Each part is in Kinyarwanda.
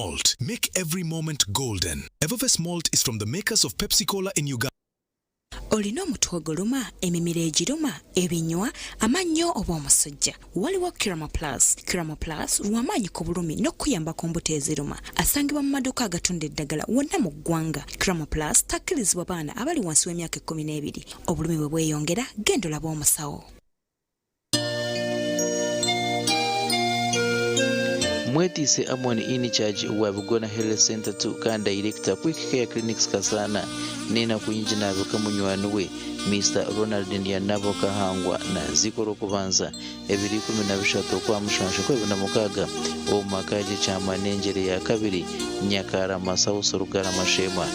Malt. Make every moment golden. Evervest Malt is from the makers of Pepsi Cola in Uganda. Olina omutwe guluma, emimiro egiruma, ebinywa, amannyo oba omusujja. Waliwo Kirama Plus. Kirama Plus lw'amaanyi ku bulumi n'okuyamba ku mbuto eziruma. Asangibwa mu maduuka agatunda eddagala wonna mu ggwanga. Kirama Plus takkirizibwa baana abali wansi w'emyaka 12. Obulumi bwe bweyongera, genda olabe omusawo. Mwetise amoni in charge wa Bugona Health Center to kan director Quick Care Clinics Kasana nena kuyinjina bakamunywani we Mr. Ronald Ndianabo Kahangwa na zikoro kubanza 2013 kwa mushansho kwa na mukaga o makaje chama nenjere ya kabiri Nyakara Masauso Rugara Mashema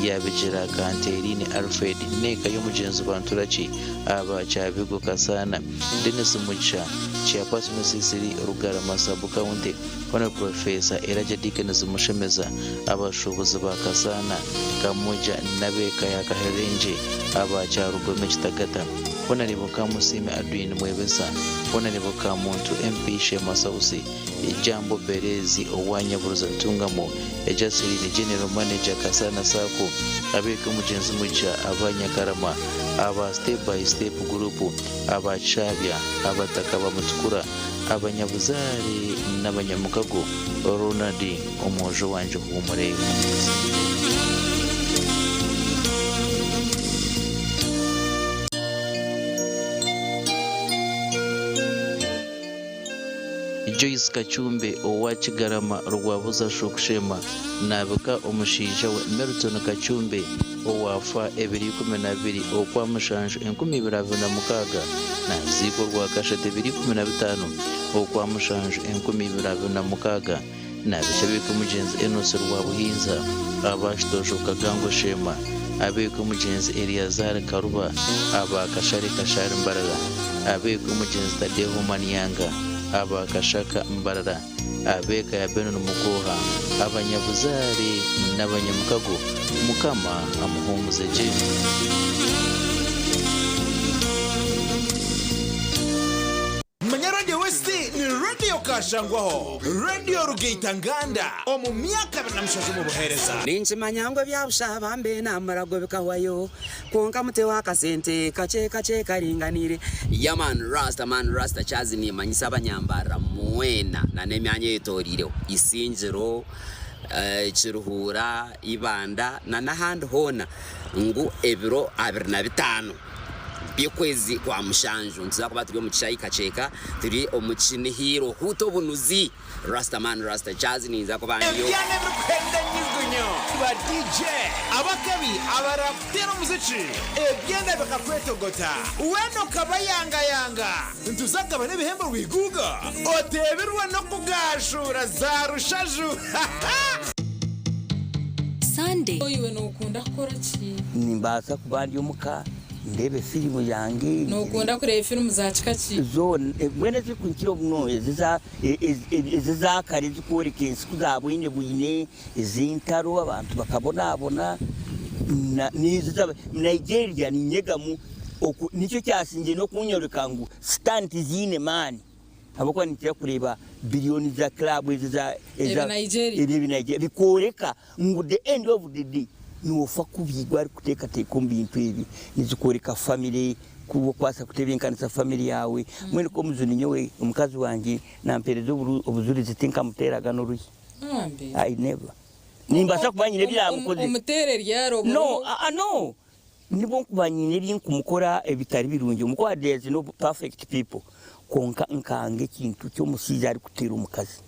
yabijira Kanterine Alfred neka y'umugenzi banturachi aba chabigo Kasana Dennis Mucha chairperson Sisiri Rugara Masabu County Hono Professor Eraja Dickens Mushemeza abashobozi ba Kasana kamoja nabeka ya Kaherenje aba charugome kitagata Hona riboka musime Adwin Mwebesa Hona riboka muntu MP Shema Sausi Jambo Berezi Owanya Buruza Ntungamo Ejasiri ni General Manager Kasana Sako abeka umugenzi mucha abanya Karama aba step by step group aba Chabya abataka bamutukura abanyabuzari n'abanyamukago Ronald omojo wanje humure Joyce Kachumbe owakigarama rwabuza shokushema nabuka omushinja we Milton Kachumbe owafa 2012 okwa mushanjo 2026 na ziko rwa kasha 2015 okwa mushanjo 2026 na bishabika mugenzi Enos rwa buhinza abashitosho kagango shema abeko mugenzi Eliazar Karuba abakashari kashari mbarara abeko mugenzi Tadeho Manianga abakashaka mbarara abeka ya Benon Mukoha abanyabuzari n'abanyamukago mukama amuhumuze je Manyaranje Westi ni radio kashangwaho radio Rugeitanganda omu myaka banamushaje mu buhereza ninchi manyango byabusaba mbe namarago bikawayo konka mute wakasente kache karinganire yaman rasta chazi ni manyisa abanyambara mwena na nemyanya yetoriro isinjiro chiruhura ibanda na nahandi hona ngu ebiro 25 byekwezi kwa mushanju ntiza kuba turi mu kicayi kaceka turi omukini hero HUUTA OBUNUZI rasta jazz ninza kubanyo ebyane bikwenda nyugunyo ba DJ abakabi abaraptero muziki ebyenda bakakwetogota weno kabayanga ntuzagaba n'ibihembo wiguga oteberwa no kugashura za rushaju Sunday oyiwe no ukunda kora ki nimbasa kubandi umuka ndebe filmu yange no ukunda kureba filmu za kikaki zone mwene zikunkiro buno eziza kare zikoreke insiku zabo ine buyine izintaro abantu bakabona nizo Nigeria ni nyegamu nicyo cyasinje no kunyoreka ngo stand zine mani abakwa nitya kureba billioni za club za Nigeria bikoreka ngo the end of the day nufa kubigwa kuteka bintu ibi nizikoreka family kubo kwasa kutebenkanisa family yawe mwene ko muzuni nyowe umukazi wanje nampereza obuzuri zitinka muteraga no ruhi I never nimbasa kubanyine biramukoze umutereri yaro no nibo kubanyine binkumukora ebitari birungi umukwa there's no perfect people konka nkange kintu cyo musiza ari kutera umukazi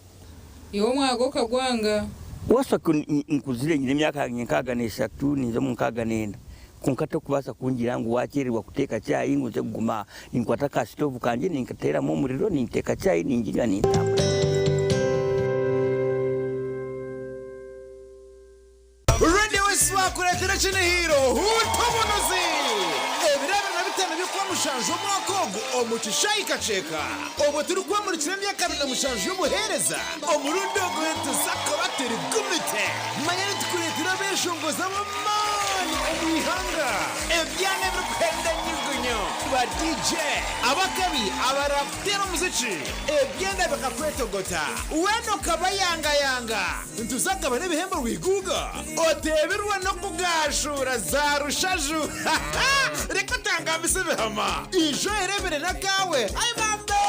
yo mwago kagwanga wasa nkuzire nyine myaka nkaga n'eshatu nizo mu nkaga nenda kunkata kubasa kungira ngo wakererwa kuteka cyayi nguze kuguma ninkwata ka stove kanje ninkatera mu muriro ninteka cyayi ninjinya nintamba radio Westi wakuretera chine hero HUUTA OBUNUZI ebiraba na bitano byo kwa mushanjo mwakogo omucishayi kaceka obo turi kwa murikira myaka na mushanjo y'ubuhereza omurundo gwetu sakabateri gumite manyane tukuretera beshongoza mama omwihanga ebyana ebikwenda nyugunyo ba DJ abakabi abaraptera umuziki ebyenda bakakwetogota weno kabayangayanga ntuzagaba n'ibihembo wiguga oteberwa no kugashura za rushaju reka tangambise bihama ijo erebere na kawe ayibambe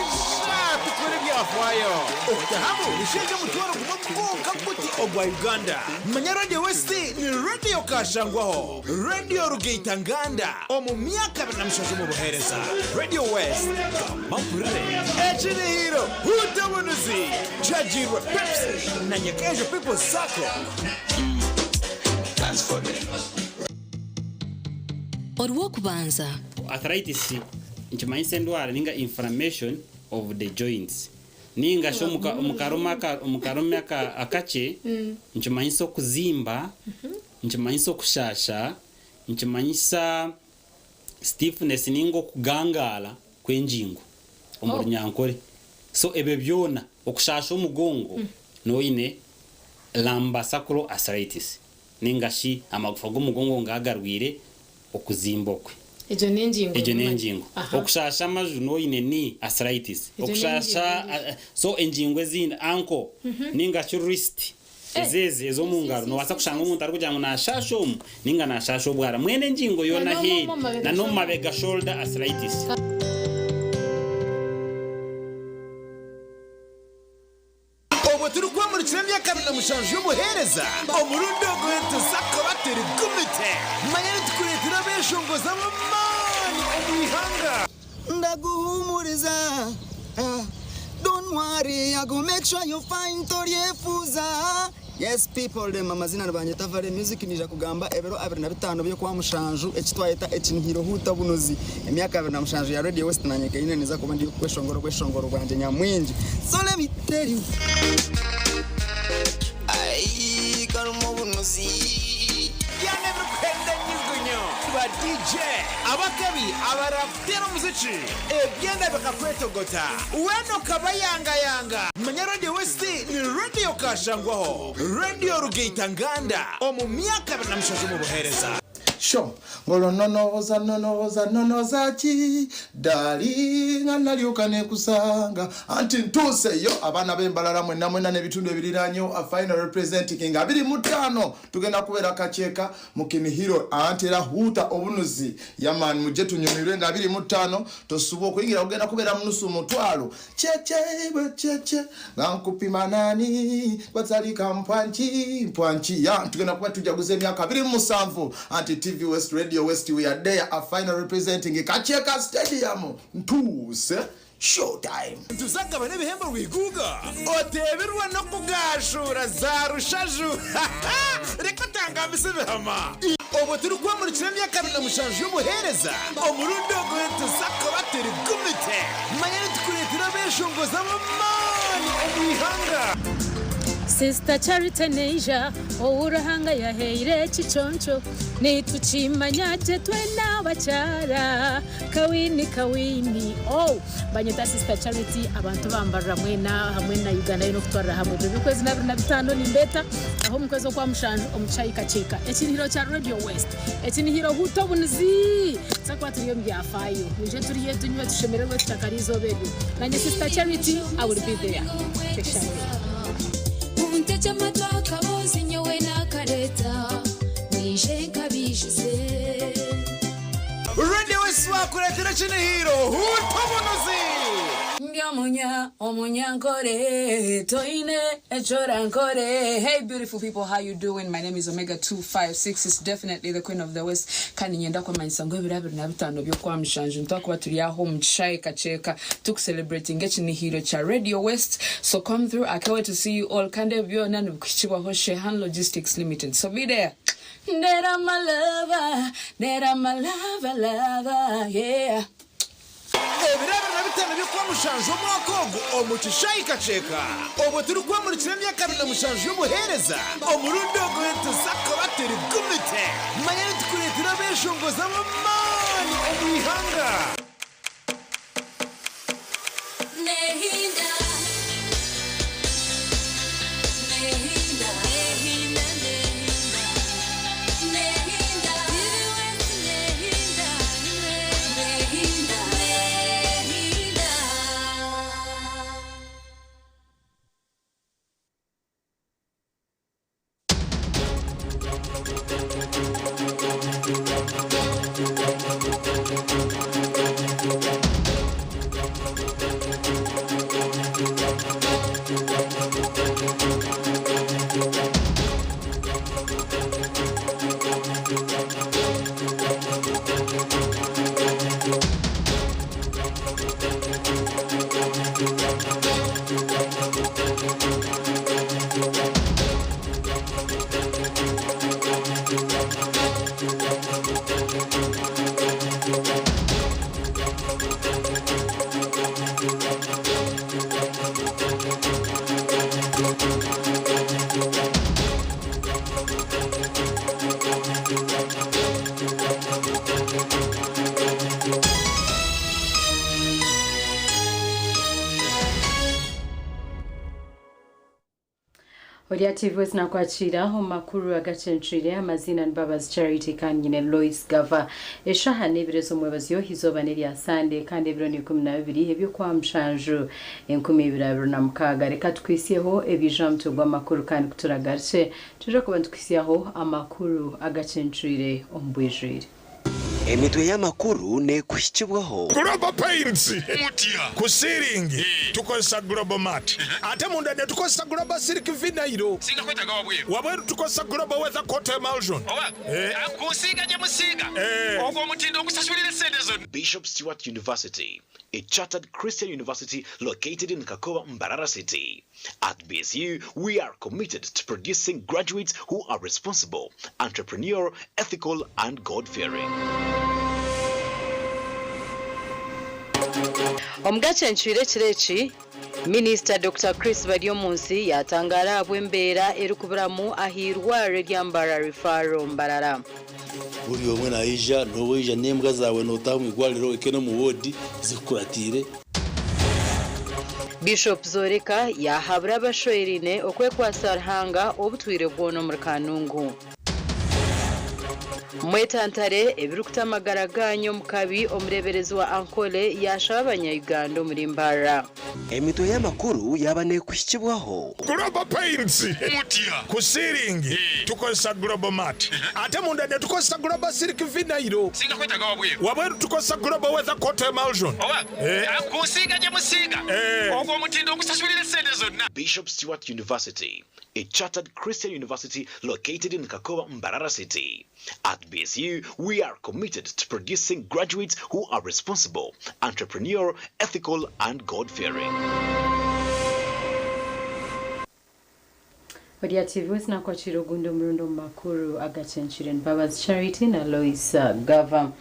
ishati kuri byafwayo utahamu nisheje mutwaro kumakunga kuti ogwa Uganda manya Radio West ni radio kashangwaho radio rugeitanganda omu myaka banamushaje mu buhereza Radio West kamapure echini hiro HUUTA OBUNUZI Jajirwa Pepsi na Nyekejo People Sako olw'okubanza arthritis nchimanyisa endwara ninga inflammation of the joints ninga sho mukaroma akache nchimanyisa okuzimba nchimanyisa okushasha nchimanyisa stiffness ninga okugangala kwenjingo omurunyankore so ebe byona okushasha omugongo noine lumbosacral arthritis ninga shi amagufa g'omugongo ngagarwire okuzimba okwe ejo nenjingo okushasha amaju noine ni arthritis okushasha so enjingo ezindi ankle ninga wrist ezeze ezomungaro nowasa kushanga omuntu ari kugira ngo nashasha omu ninga nashasha obwara mwene enjingo yona head na nomabega shoulder arthritis turi kwamurikira myaka na mushanju y'ubuhereza omurundi ogwento sakabateri gumite manyari tukuretera beshongoza amamani omwihanga ndaguhumuriza don't worry I go make sure you find toriefuza yes people them amazina banje tavare music nija kugamba ebero 25 byo kwa mushanju ekitwayeta ekinhiro HUUTA OBUNUZI emyaka 2 na mushanju ya Radio West na nyeke ine niza kuba ndi kweshongoro bwanje nyamwinji so let me tell you ai karumo obunuzi yana bikwenda nyugunyo ba DJ abakabi abaraptera umuziki ebyenda bakakwetogota weno kabayangayanga manya Radio West ni radio kashangwaho radio rugeitanganda omu myaka banamushaje mu buhereza sho ngolo nonoza chi dali nganaliuka nekusanga anti ntuse yo abana bembalala mwena nebitundu ebiranyo a final representing abiri mutano tugenda kubera kacheka mukinihiro antera HUUTA OBUNUZI yaman mujetu nyumirwe nga abiri mutano tosubo kuyingira kugenda kubera munusu mutwalo cheche ngankupima nani kwazalika mpwanchi ya tugenda kuba tujaguze myaka abiri musanvu anti TV West Radio West we are there a final representing Kacheka Stadium ntuse showtime tuzagaba n'ibihembo wiguga oteberwa no kugashura za rushaju reka tangambise bihama obo turi kwamurikira myaka na mushanju y'ubuhereza omurundi ogwento sakabateri gumite manyari tukuretera beshongoza amamani omwihanga Sister Charity Neja Ourahanga ya heire chichoncho Nituchimanya jetwe na wachara Kawini Banyeta Sister Charity abantu bambara hamwe na Uganda ino kutwara hamwe bikwezi na 25 ni mbeta aho mukwezo kwa mushanju omuchayi kacheka ekinhiro cha Radio West ekinhiro HUUTA OBUNUZI sakwa turiyo mbyafayo nije turiye tunywe tushemererwe tutakarizo bedu nanye Sister Charity I will be there Untecha mataka bozi nyewe na kareta Nije nkabishize Radio West wakuretera kinihiro HUUTA OBUNUZI Omunyankore toine echorankore. Hey beautiful people, how you doing? My name is Omega 256. It's definitely the queen of the West. Kandi nyenda kwa manyisango ebirabiri na bitano byo kwa mshanju ntako baturi aho mchai kacheka tuk celebrating ekinihiro cha Radio West. So come through. I can't wait to see you all. Kande byo nani bukichibwa ho Shehan Logistics Limited. So be there. Nera my lover, yeah. ebirabiri na bitano byo kwa mushanju omwakogo omukishayi kacheka obo turi kwamurikira myaka na mushanju y'ubuhereza omurundi ogwento sakabateri gumite manyari tukuretera beshongoza amamani omwihanga Nehinda Nehinda Nehinda Nehinda Olia TV zinakwachira makuru agacentrire amazina Mbabazi Charity kanyine Loice Gava eshaha nebirezo mwebaziyo hizoba neri asande kandi ebiro ni 12 ebyo kwa mshanju 2026 reka twisiyeho ebijamto gwa makuru kandi kuturagarse tuje kuba twisiyeho amakuru agacentrire ombwijire emitwe y'amakuru ne kushikibwaho Global Paints mutia kusiringi tukosa Global Mat ate mundade tukosa Global Silk Vinyl singa kwetaga wabweru tukosa Global Weather Coat Emulsion akusiga je musiga ogwo mutindo kusashulira sente zone. Bishop Stewart University, a chartered Christian university located in Kakowa, Mbarara City. At BSU, we are committed to producing graduates who are responsible, entrepreneurial, ethical, and God-fearing. Omugacenchire kireki Minister Dr. Chris Badiomunsi yatangara abwembera erukuburamu ahirware ryambara rifaro Mbarara. Buri omwe naija noweija nembwa zawe notamu igwaliro ikeno mu wodi zikuratire. Bishop Zoreka yahabura abashoyirine okwekwasarhanga obutwire bwono muri Kanungu. Mwetantare ebirukutamagaraganya mukabi omureberezi wa Ankole yashaba abanya-Uganda muri Mbarara. emitwe y'amakuru yabane kushikibwaho Global Paints mutia kusiringi tukosa Global Mat ate mundade tukosa Global Silk Vinyl singa kwetaga wabweru tukosa Global Weather Coat Emulsion akusiga je musiga ogwo mutindo kusashulira sente zone. Bishop Stewart University, a chartered Christian university located in Kakowa, Mbarara City. At BSU, we are committed to producing graduates who are responsible, entrepreneurial, ethical, and God-fearing. Olia TV zinakwachira gundo mrundo makuru agacenchire Mbabazi Charity na Loice Gava.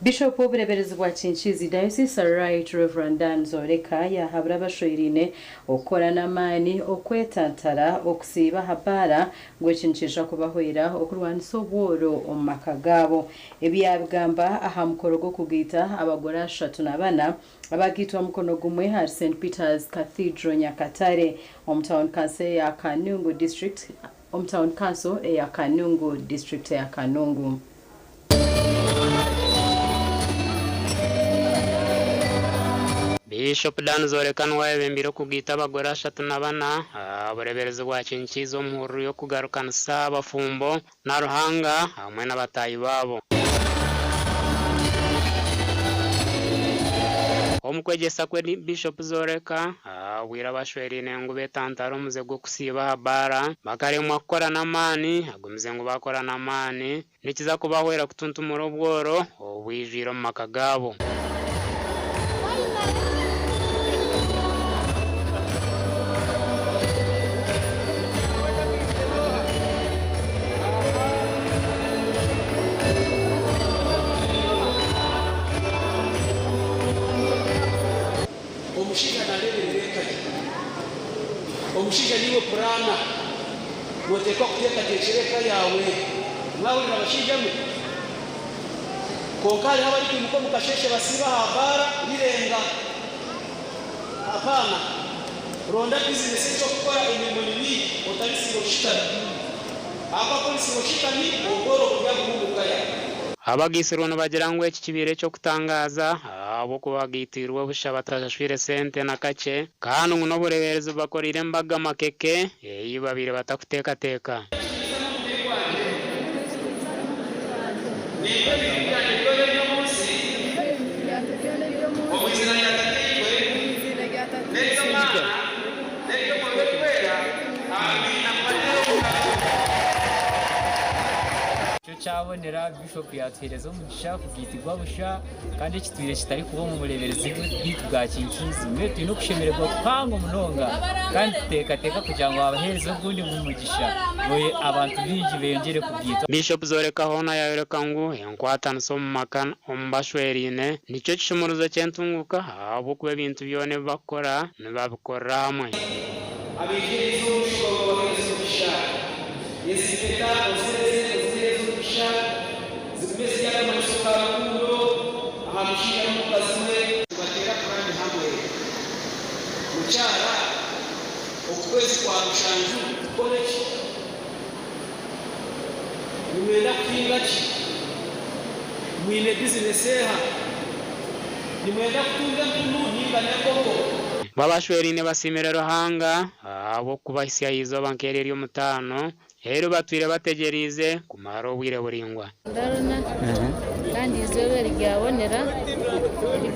Bishop obureberezi bwa Chinchizi Diocese Right Reverend Dan Zoreka yahabura abashoyirine okora namani okwetantara okusiba habara gwechinchisha kubahoira okurwanisa obworo omakagabo ebyabigamba aha mukoro go kugita abagora 34 abagitwa mukono gumwe ha St Peter's Cathedral Nyakatare Hometown Council ya Kanungu District Hometown Council ya Kanungu District ya Kanungu. Bishop Dan Zoreka webembiro kugita abagora 34 abareberezi bwa Chinchizo muhuru yo kugarukanisa abafumbo na ruhanga hamwe n'abatayi babo. Omukwegesa kwe Bishop Zoreka wira bashwerine ngo betantaro muze go kusiba habara bakare mwakora namani agumize ngo bakora namani nikiza kubahwera kutuntumura obworo obwijiro mu makagabo. Omushiga niwe purana notekwa kuteka tekereka yawe mwawe nabashijemo konkali haba ari muko mukasheshe basiba habara birenga apana ronda business cyo gukora imirimo nibi otabisigo shitani aba polisi boshitani ogoro kujya kumukaya abagisirwa bagirangwe iki kibire cyo kutangaza abo kubagitirwa busha batashashwire sente na kace kandi ngo bureberezi bakorire mbaga makeke yibabire batakuteka teka cyabonera Bishop yatwereza umugisha kugitirwa busha kandi kitwire kitari kuba mu bureberezi bwa Chinchizi mwe tino kushemererwa kwango munonga kandi teka kugira ngo abahereze ubundi umugisha boye abantu binji bengere kugita. Bishop Zoreka hona yayoreka ngo yankwatana so makana ombashwerine nico kishumuruzo cyentunguka abo kuba bintu byone bakora nibabikora hamwe abigezo bishobora bahereza umugisha yesiketa zimeze yaba masuka kundo ahamushira mu kazwe batera kurani hamwe mucyara okwezi kwa mushanju college ninga ki mwine bizinesi eha nimwenda kutunga empunu ninga nekoko babashwerine basimira ruhanga abo kubahisia izoba nkeri ry'omutano rero batwire bategerize kumara obwire buringwa ndarona kandi izobe ryabonera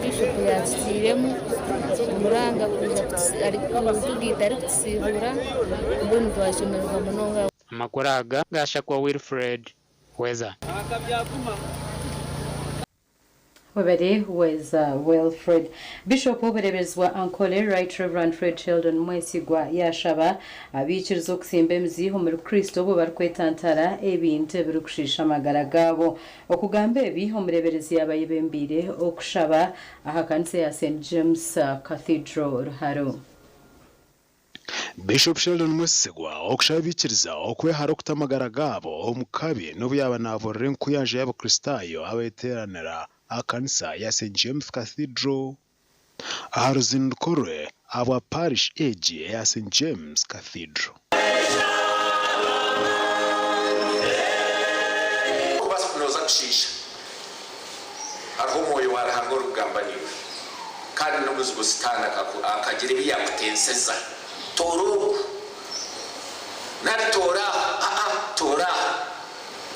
bishop yatsiremo umuranga kuza ari kutugita ari kutsibura mbona twashomerwa munonga amakuraga gasha kwa Wilfred Weza Webere Weza Wilfred Bishop oberebezwa Ankole Right Reverend Fred Sheldon Mwesigwa yashaba abikirizo kusimba emziho muri Kristo bo barkwetantara ebinte birukushisha amagara gabo okugamba ebi omureberezi yabayibembire okushaba aha kanisa ya St James Cathedral Ruharo Bishop Sheldon Mwesigwa okushabikiriza okwehara okutamagara gabo omukabi n'obuyaba navorere nkuyanje y'abakristayo abeteranira akanisa ya St James Cathedral aha ruzinduko rwe aba parish age ya St James Cathedral kubasikunoza kushisha hariho umwoyo warahango rugambaniwe kandi n'umuzigo sitana akagira ibiyakutenseza toro nari tora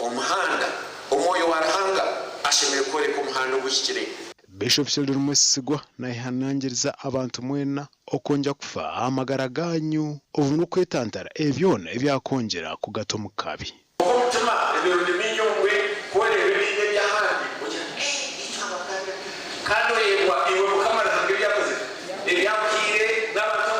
umuhanda umwoyo warahanga ashimire kore ku muhanda gushyikire Bishop Sheldon Mwesigwa nayihanangiriza abantu mwena okonja kufa amagara ganyu obuno kwetantara ebyona ebyakongera kugato mukabi umutima ebirunde minyongwe kore ebinde byahandi kandi yebwa iwe mukamara ngibyakoze ebyakire n'abantu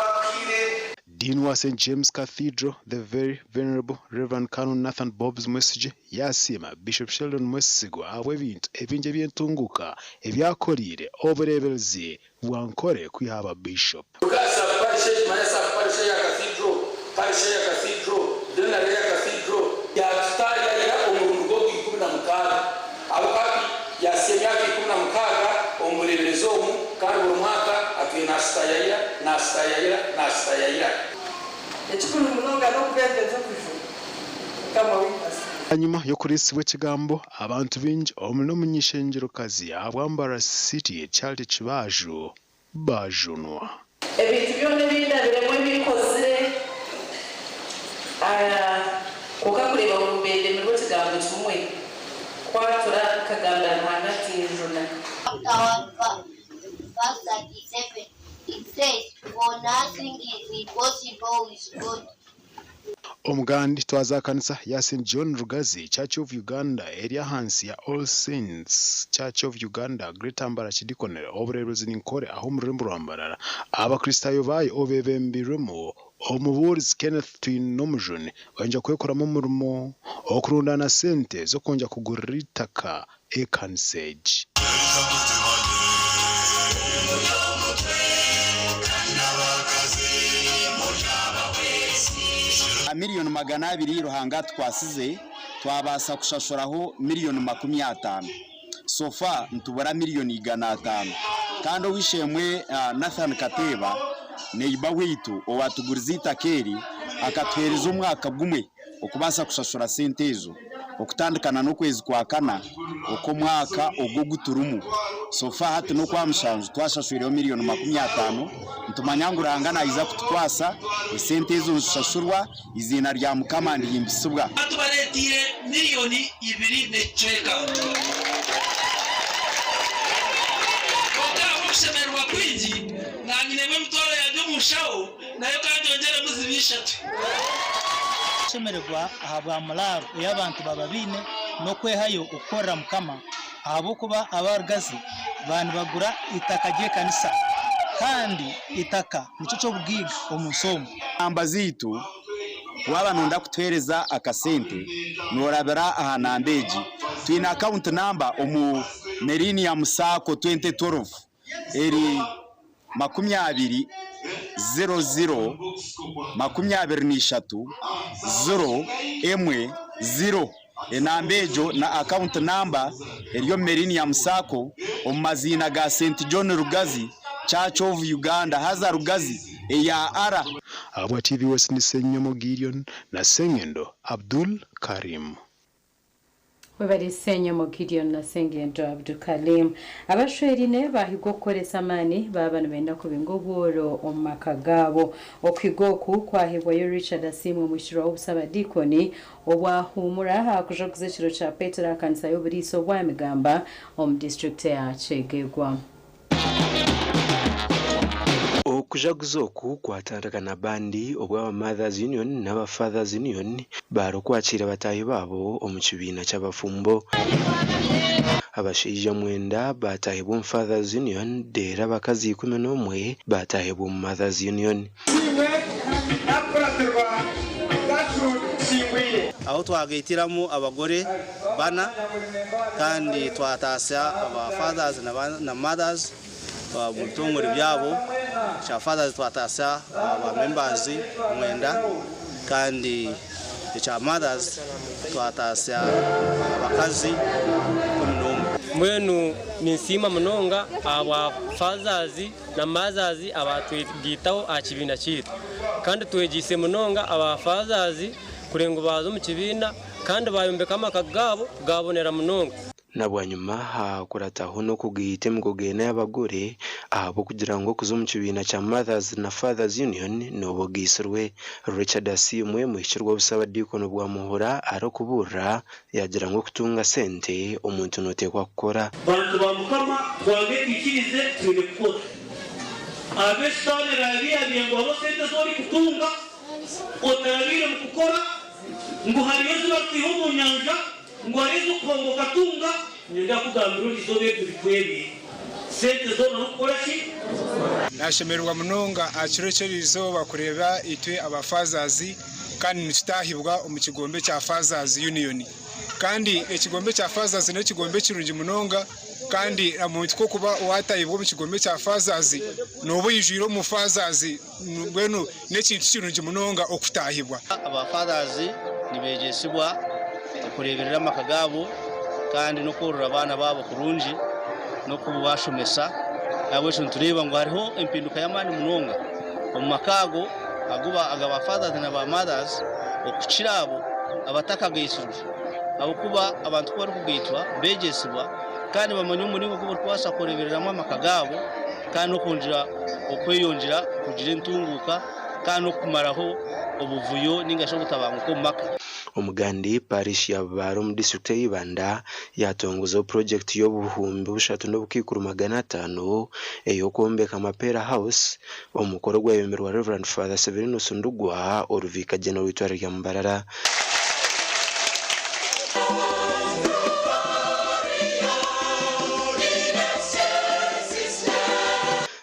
Dean wa St James Cathedral, the very venerable Reverend Canon Nathan Bob's message yasima Bishop Sheldon Mwesigwa abwebintu ebinje byentunguka ebyakorire obureberezi bwankore kwihaba Bishop. Ukasa parishe manasa parishe ya cathedral dena ya cathedral ya staya ya omurungo gw'ikumi mukaga abukapi yasemya gw'ikumi mukaga omureberezo mu kandi buri mwaka atuye na staya ekikulu munonga n'okubembeza okujuru kama witasi Hanyuma yo kurisibwa ekigambo abantu bingi omuli n'omunyishengerokazi abwambara city Charity Kibaju bajunwa ebintu byona ebindabiremu ebikozire okukakureba mu mbende mu kigambo kimwe kwatura kagamba hagati y'ijuna It says, for nothing is impossible with God. Omugandi twaza kanisa ya St John Rugazi Church of Uganda area hansi ya All Saints Church of Uganda Greater Mbara Kidikonera obureberezi ninkore aho murembo rwambarara abakristayo bayo obebembiremo omuburizi Kenneth Twinomujone wanja kwekoramo umurimo okurundana sente zo konja kugurira itaka ekansage miliyoni 200 ruhanga twasize twabasa kushashuraho miliyoni 50 sofa ntubura miliyoni 500 kandi wishemwe Nathan Kateba neiba witu owatuguriza itakeri akatwereza umwaka gumwe okubasa kushashura sente ezo okutandikana n'okwezi kwa kana uko mwaka ogwo guturumu sofa hati no kwa mshanju twashashurireho miliyoni 50 ntumanyanguranga nayiza kutwasa sente ezo nshashurwa izina rya mukamandi yimbisubwa atubaretire miliyoni 2 neceka oka kushemerwa kwingi nangirebe mutoro ya mushaho nayo kandi ongere muzibishatu shemerwa ahabwa mularo y'abantu bababine no kwehayo ukora mukama abo kuba abargazi bantu bagura itaka je kanisa kandi itaka nico cyo bwiga omusomo ambazitu wabanonda kutwereza akasente norabera aha nambeji twina account number omu merini ya musako 2012 eri 20 00 23 0 enambejo na account number eriyo merini ya musako omazina ga St John Rugazi Church of Uganda haza Rugazi eya ara abwa TV West ni Senyomo Gideon na Sengendo Abdul Karim webarisenya mu Gideon na Sengendo Abdukalim abashwerine bahigwa koresa mani babana benda kubingo bworo omakagabo okwigoku kwahibwa yo Richard Asimwe mushiro obusaba dikoni obwahumura hakuja kuzekiro cha Petra kanisa yo buriso bwa migamba district ya Chegegwa okujaguzoku kwatandakana bandi obwa Mothers Union n'aba Fathers Union barokwakira batayi babo omukibiina ky'abafumbo abashaija mwenda batahibwa Fathers Union dera abakazi 11 batahibwa Mothers Union aho twagaitiramo abagore bana kandi twatasa aba fathers na mothers mutongore byabo cha fathers twatasa aba members mwenda kandi cha mothers twatasa abakazi mwenu ninsima munonga aba fathers na mothers abatwigitaho akibina kitu kandi twegise munonga aba fathers kurengo bazo mu kibina kandi bayombeka amakagabo gabonera munonga nabwanyuma hakurataho no kugihite mugogena y'abagore abo kugira ngo kuzo mu kibina cya Mothers na Fathers Union nobo gisirwe Richard Asimwe mu hikirwa busaba dikono bwa muhora aro kubura yagira ngo kutunga sente umuntu notekwa gukora bantu bamukama twange ikirize tune kukora abestane rabiya ngo abo sente zori kutunga otarabire mu kukora ngo hariyo zibatiho mu nyanja ngo harizo kongo katunga nenda kugambira izobe bikwebe sente zo no gukora ki nashemerwa munonga akirekerizo bakureba itwe aba Fathers kandi nitahibwa umukigombe cya Fathers Union kandi ekigombe cya Fathers no kigombe kirungi munonga kandi amuntu ko kuba watayibwa mu kigombe cya Fathers nobo yijiro mu Fathers bwenu nekintu kirungi munonga okutahibwa aba Fathers nibegesibwa kureberera amakagabo kandi no korora abana babo kurunji no kubashomesa abo cyo tureba ngo hariho impinduka y'amani munonga mu makago aguba agaba Fathers na ba Mothers okukirabo abatakagayisuru abo kuba abantu ko bari kugitwa begesibwa kandi bamanye umuringo ko kwasa kurebereramo amakagabo kandi okunjira okweyonjira kugira intunguka kandi okumaraho obuvuyo ningasho gutabanguko maka umugandi parish ya Baro mu district y'Ibanda yatongoza project yo buhumbi bushatu no bukikuru 500 eyo kombeka mapera house omukoro gweyemerwa Reverend Father Severino Sundugwa oruvika general witwari ya Mbarara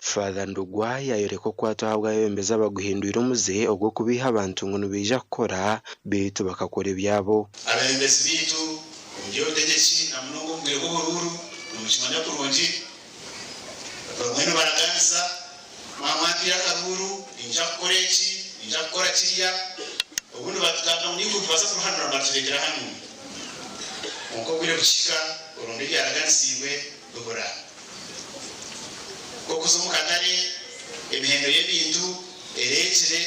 Father Ndugwa yayereko kwatwahabwa yembeza baguhindura umuze ogwo kubiha abantu ngo nubija gukora beto bakakora ibyabo abembezi bitu umujyo tegeki na munongo mwego bururu umukimanya kurungi bamwe baraganza mamati ya kaburu inja koreki inja kora kiriya ubundi batuganda muniko tubasa kuruhanura amategera hano uko bire gushika urundi yaragansiwe gukora kokuzo mukatare ebihendo y'ebintu erekire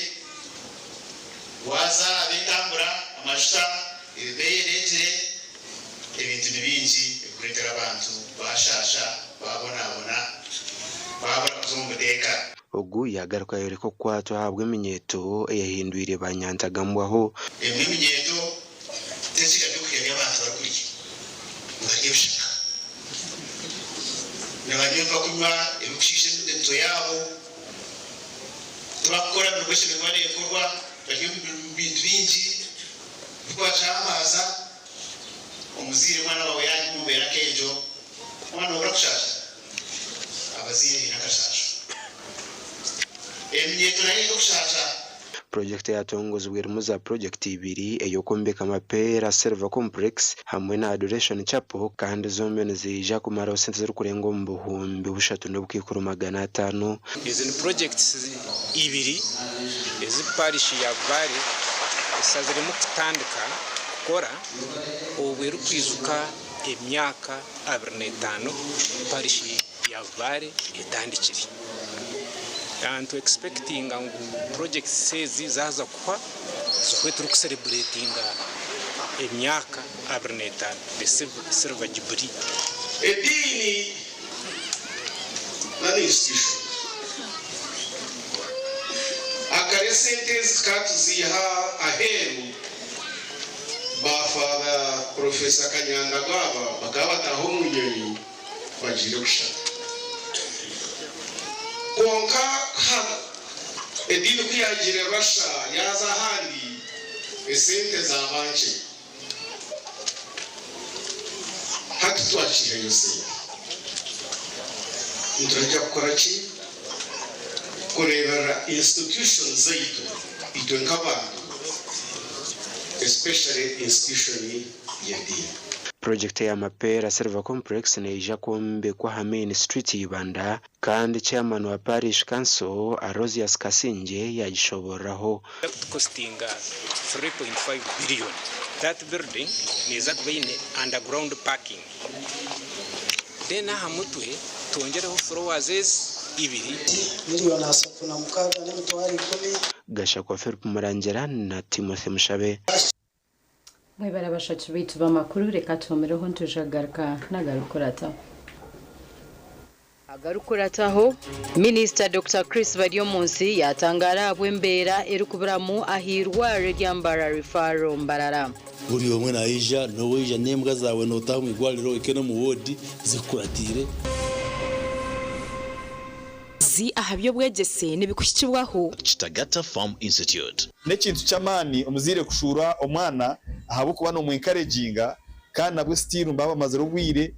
waza abendambura amashuta ebeyerekire ebintu nibingi ekuretera abantu bashasha babonabona babona kuzomuteka ogu yagaruka yoreko kwatwahabwa eminyeto eyahindwire banyantagambwaho eminyeto tesiga byukuyega abantu bakuriye ngakebishaka nabanyumva kunywa ebukishe n'indeto yabo tubakora n'ubwese bigwane ikorwa bagiye bintu bingi twachamaza umuzire mwana wawe yaje mumbera kejo mwana urakushasha abazire nakashasha emyeto nayo kushasha project yatongozwe rumuza project ibiri eyo kombeka amapera server complex hamwe na adoration chapel kandi zombe nizija kumara sente ziri kurenga mu buhumbi bushatu no bukikuru 500 izi projects ibiri izi parish ya Valley isazire mu kutandika gukora obweru kwizuka emyaka 25 parish ya Valley itandikiri and to expecting project says zaza kwa zo turi celebrating emyaka 25 de silver jubilee. Edini na institution akare sentence katuziha aheru bafada Professor Kanyanga Gava bakaba taho munyoni bagire gushaka konka edini kuyagire basha yaza handi esente zabanje hatu twashire yose nturajya gukora ki kurebera institution zaitu itwe nk'abantu especially institution ya dini. Project ya Mapera Silver Complex neija kuombekwa ha Main Street Ibanda kandi chairman wa Parish Council Arosius Kasinje yagishoboraho costinga 3.5 billion. That building is at being underground parking. Then hamutwe tuongereho floors ibiri miliyoni 36 n'emitwaro 10. Gasha kwa Philip Murangira na Timothy Mushabe. Mwebara bashatsi bitu bamakuru reka tumereho ntujagaruka nagarukurata. Agarukurataho Minister Dr. Chris Badiomunsi yatangara abwembera erukuburamu ahirwa ryambara rifaro mbarara. Buri omwe naija noweja nembwa zawe notaho mwigwaliro ikeno mu wodi zikuratire. Ahabyo bwegese nibikushikibwaho Kitagata Farm Institute. Nekintu cyamani omuzire kushura omwana ahabo kuba no mu encouraginga kandi nabwo still mbaba mazero bwire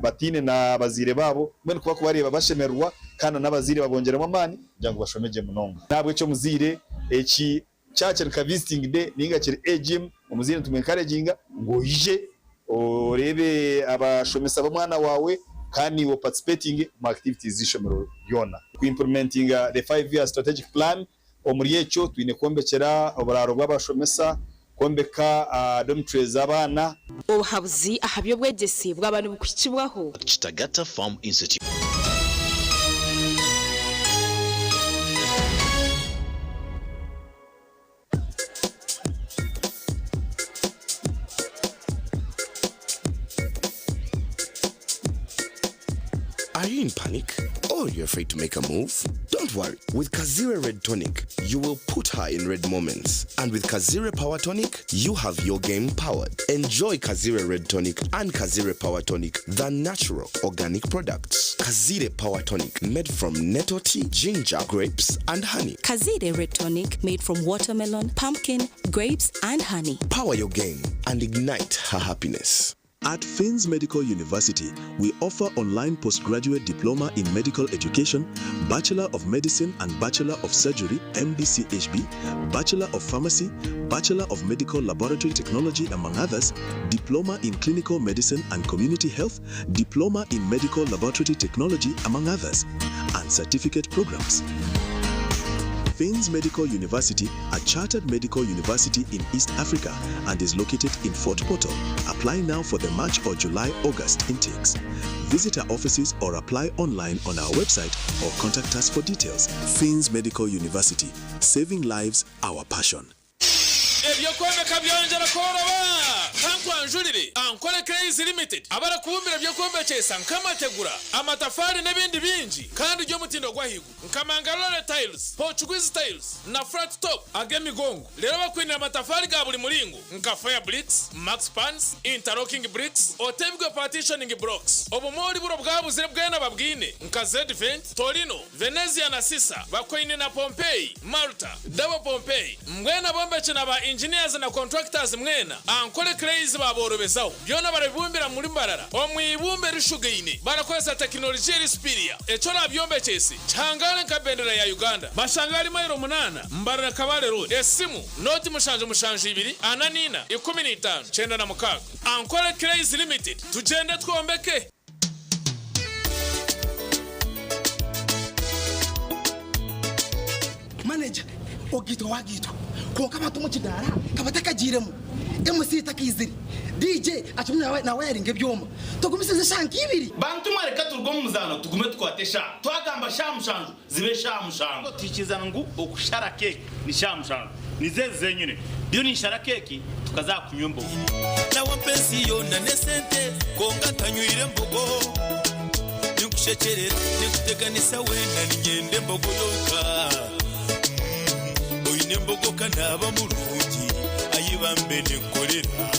batine na bazire babo mwe kuba kubareba bashemerwa kandi nabazire babongeramo amani jango bashomeje munonga nabwo cyo muzire eki cyacereka visiting day ninga kiri ejim omuzire tumwe encouraginga ngo ije orebe abashomesa bomwana wawe kandi wo participating mu activities zishomero yona ku implementing the 5-year strategic plan omuri yecho twine kombekera oburaro bw'abashomesa kombeka dormitories abana obuhabuzi ahabyo bwegese bw'abantu bukukibwaho Kitagata Farm Institute. Are you in panic? Or you're afraid to make a move? Don't worry. With Kazire Red Tonic, you will put her in red moments. And with Kazire Power Tonic, you have your game powered. Enjoy Kazire Red Tonic and Kazire Power Tonic, the natural organic products. Kazire Power Tonic, made from nettle tea, ginger, grapes, and honey. Kazire Red Tonic, made from watermelon, pumpkin, grapes, and honey. Power your game and ignite her happiness. At Fins Medical University, we offer online postgraduate diploma in medical education, Bachelor of Medicine and Bachelor of Surgery, MBCHB, Bachelor of Pharmacy, Bachelor of Medical Laboratory Technology, among others, Diploma in Clinical Medicine and Community Health, Diploma in Medical Laboratory Technology, among others, and certificate programs. Fins Medical University, a chartered medical university in East Africa and is located in Fort Portal. Apply now for the March or July-August intakes. Visit our offices or apply online on our website or contact us for details. Fins Medical University, saving lives, our passion. Ebyokwomeka byonjera koroba kankwanjurire ankole crazy limited abara kubumbira byokwomekesa nkamategura amatafari n'ebindi bingi kandi ryo mutindo gwahigu nkamangalole tiles Portuguese tiles na flat top agemigongo lero bakwinira amatafari ga buli mulingo nka fire bricks max pans interlocking bricks otebwe partitioning blocks obumori buro bwabuzire bwena babwine nka Z-Vent Torino Venezia na Sisa bakwine na Pompeii Malta Double Pompeii mwena bombeche na ba engineers na contractors mwena ankole crazy baborobezaho byona barabibumbira muri mbarara omwibumbe rishugeine barakoza technology rispiria echo nabyombecyesi cyangale nka bendera ya Uganda bashangali mayiro 8 mbarara kabale road esimu noti mushanje 2 ananina 15 cyenda na mukaga ankole crazy limited tugende twombeke manager ogito wagito konka batumu kidara kabatakagiremo MC takiziri DJ atumwe na wiring ebyoma tugumisize shanki ibiri bantu mareka turgo muzano tugume twatesha twagamba shamushanju zibe shamushanju tikizana ngu okushara cake ni shamushanju nizeze nyine byo nishara keki tukazakunywa mbogo nawe pensiyo na nesente konga tanyuire mbogo nikushekerera nikuteganisa wenda ningende mbogo yoka oyine mbogo kanaba mulungi ayibambe nekorera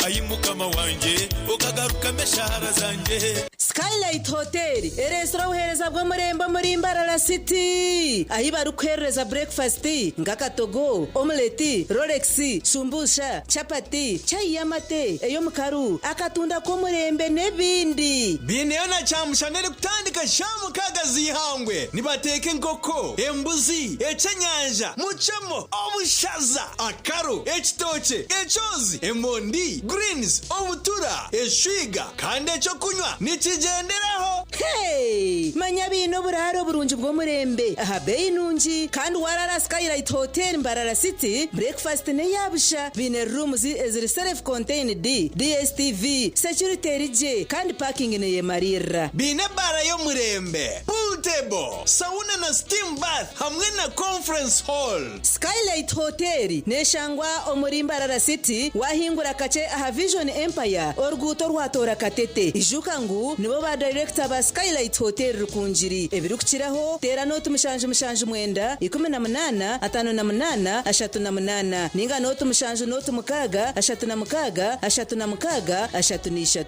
ayimukama wanje okagaruka meshara zanje Skylight Hotel eresora uhereza bwo murembo muri Mbarara City ahibaru kwereza breakfast ngakatogo omelette Rolex sumbusha chapati chai yamate eyo mukaru akatunda ko murembe nebindi bineona chamushanere kutandika shamu kagazi hangwe nibateke nkoko embuzi echenyanja muchemo obushaza akaro ekitoche echozi emondi greens obutura eshwiga kandi echo kunywa nikigenderaho hey manya bino buraro burunji bwo murembe aha bei nunji kandi warara Skylight Hotel Mbarara City breakfast ne yabusha bine rooms eziri self contained DSTV security rije kandi parking ne yemarira bine bara yo murembe pool table sauna na steam bath hamwe na conference hall Skylight Hotel neshangwa omuri Mbarara City wahingura kache aha Vision Empire orguto rwatora katete ijuka ngu nibo ba director ba Skylight Hotel rukunjiri ebirukiraho tera note mushanje mwenda 18 58 38 ninga note mushanje note mukaga 36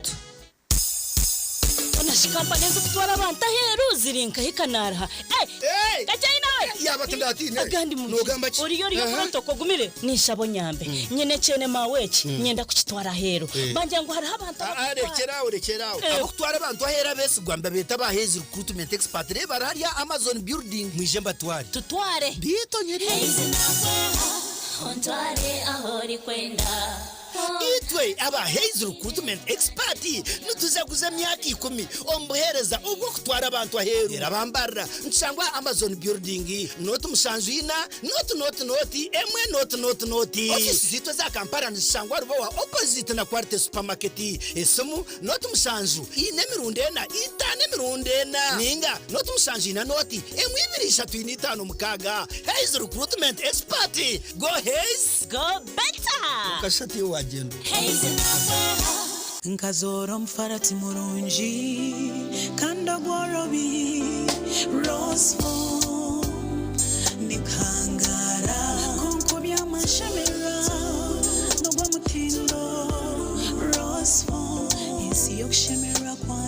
Onashikamba neza kutwara abantu aheru zirinka hikanara gachayi nawe yabatandati agandi mu uriyo protoko gumire nishabo nyambe nyene cene maweki nyenda kukitwara aheru banje ngo hari abantu arekeraho abo kutwara abantu ahera bese gwamba beta bahezi recruitment expert barari ya Amazon building mwijemba tutware bito nyeri ontware ahori kwenda itwe aba Haze recruitment expert nutuzaguza myaka 10 ombohereza ubwo kutwara abantu aheru irabambara nsangwa Amazon building note mushanju ina note emwe note office zito za Kampala nsangwa rubo wa opposite na Quarte supermarket esomu note mushanju ine mirundena itane mirundena ninga note mushanju ina note emwe 235 mukaga Haze recruitment expert go Haze go better kashati wagendo nkazoro mfarati murunji kanda gworobi roseful nikangara konko byamashemera nogwa mutindo roseful isi yokushemera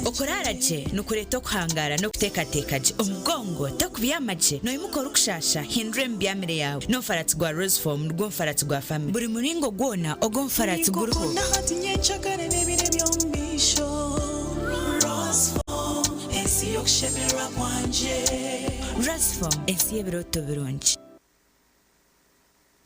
okoraraje nukureto kuhangara no kutekatekaje omugongo takubyamaje no imukora ukushasha hindure mbyamire yawe no farati gwa rose form rwo farati gwa family buri muringo gwona ogo farati guruho ndahati nyenchakare bebire byombisho rose form esi yokushemera kwanje rose form esi yebiroto birungi.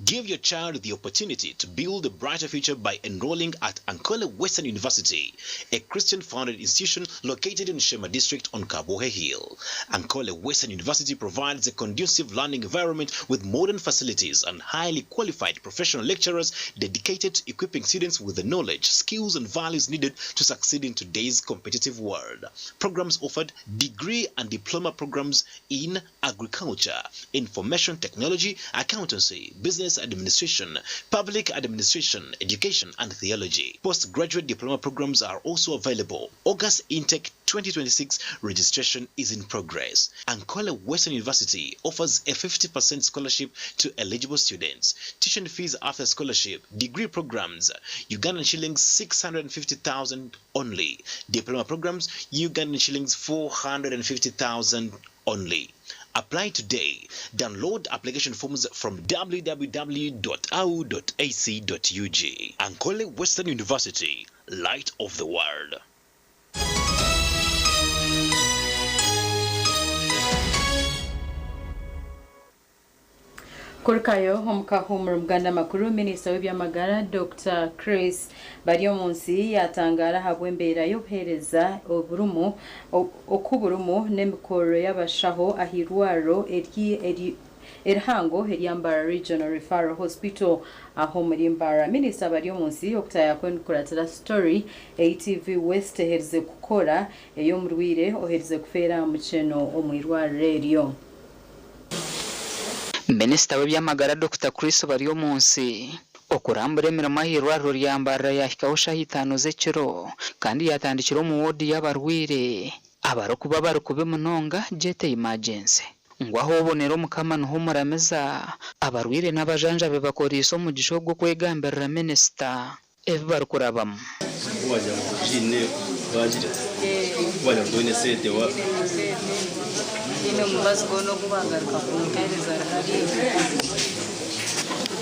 Give your child the opportunity to build a brighter future by enrolling at Ankole Western University, a Christian-founded institution located in Shema District on Kabohe Hill. Ankole Western University provides a conducive learning environment with modern facilities and highly qualified professional lecturers dedicated to equipping students with the knowledge, skills, and values needed to succeed in today's competitive world. Programs offered: degree and diploma programs in agriculture, information technology, accountancy, business administration, public administration, education, and theology. Postgraduate diploma programs are also available. August intake 2026 registration is in progress. Ankole Western University offers a 50% scholarship to eligible students. Tuition fees after scholarship: degree programs, Ugandan shillings 650,000 only. Diploma programs, Ugandan shillings 450,000 only. Apply today. Download application forms from www.au.ac.ug. Ankole Western University, light of the world. Kurkayo omukahumura Muganda makuru Minisita w'ebyamagara Dr. Chris Baryomunsi yatangara habwembeera y'obuheereza okuburumu n'emikoro y'abashaho ahirwaro erihango eryambara Regional Referral Hospital aho muri Mbara. Minisita Baryomunsi okutaya kwenkuratira story ATV West eherize kukora eyo murwire oherize kufera mukeno omwirwaro eryo. Minisita w'ebyamagara Dr. Chris Baryomunsi okurambura emirimo ah'irwariro rya Mbarara yahikaho shaha 5 z'ekiro kandi yatandikira mu wodi y'abarwire abarikuba barikuba munonga jete emergency ngwaho obonera omukama niho murameza abarwire n'abajanja bebakorisa omugisha gwo kwegambirira minisita ebi barikurabamu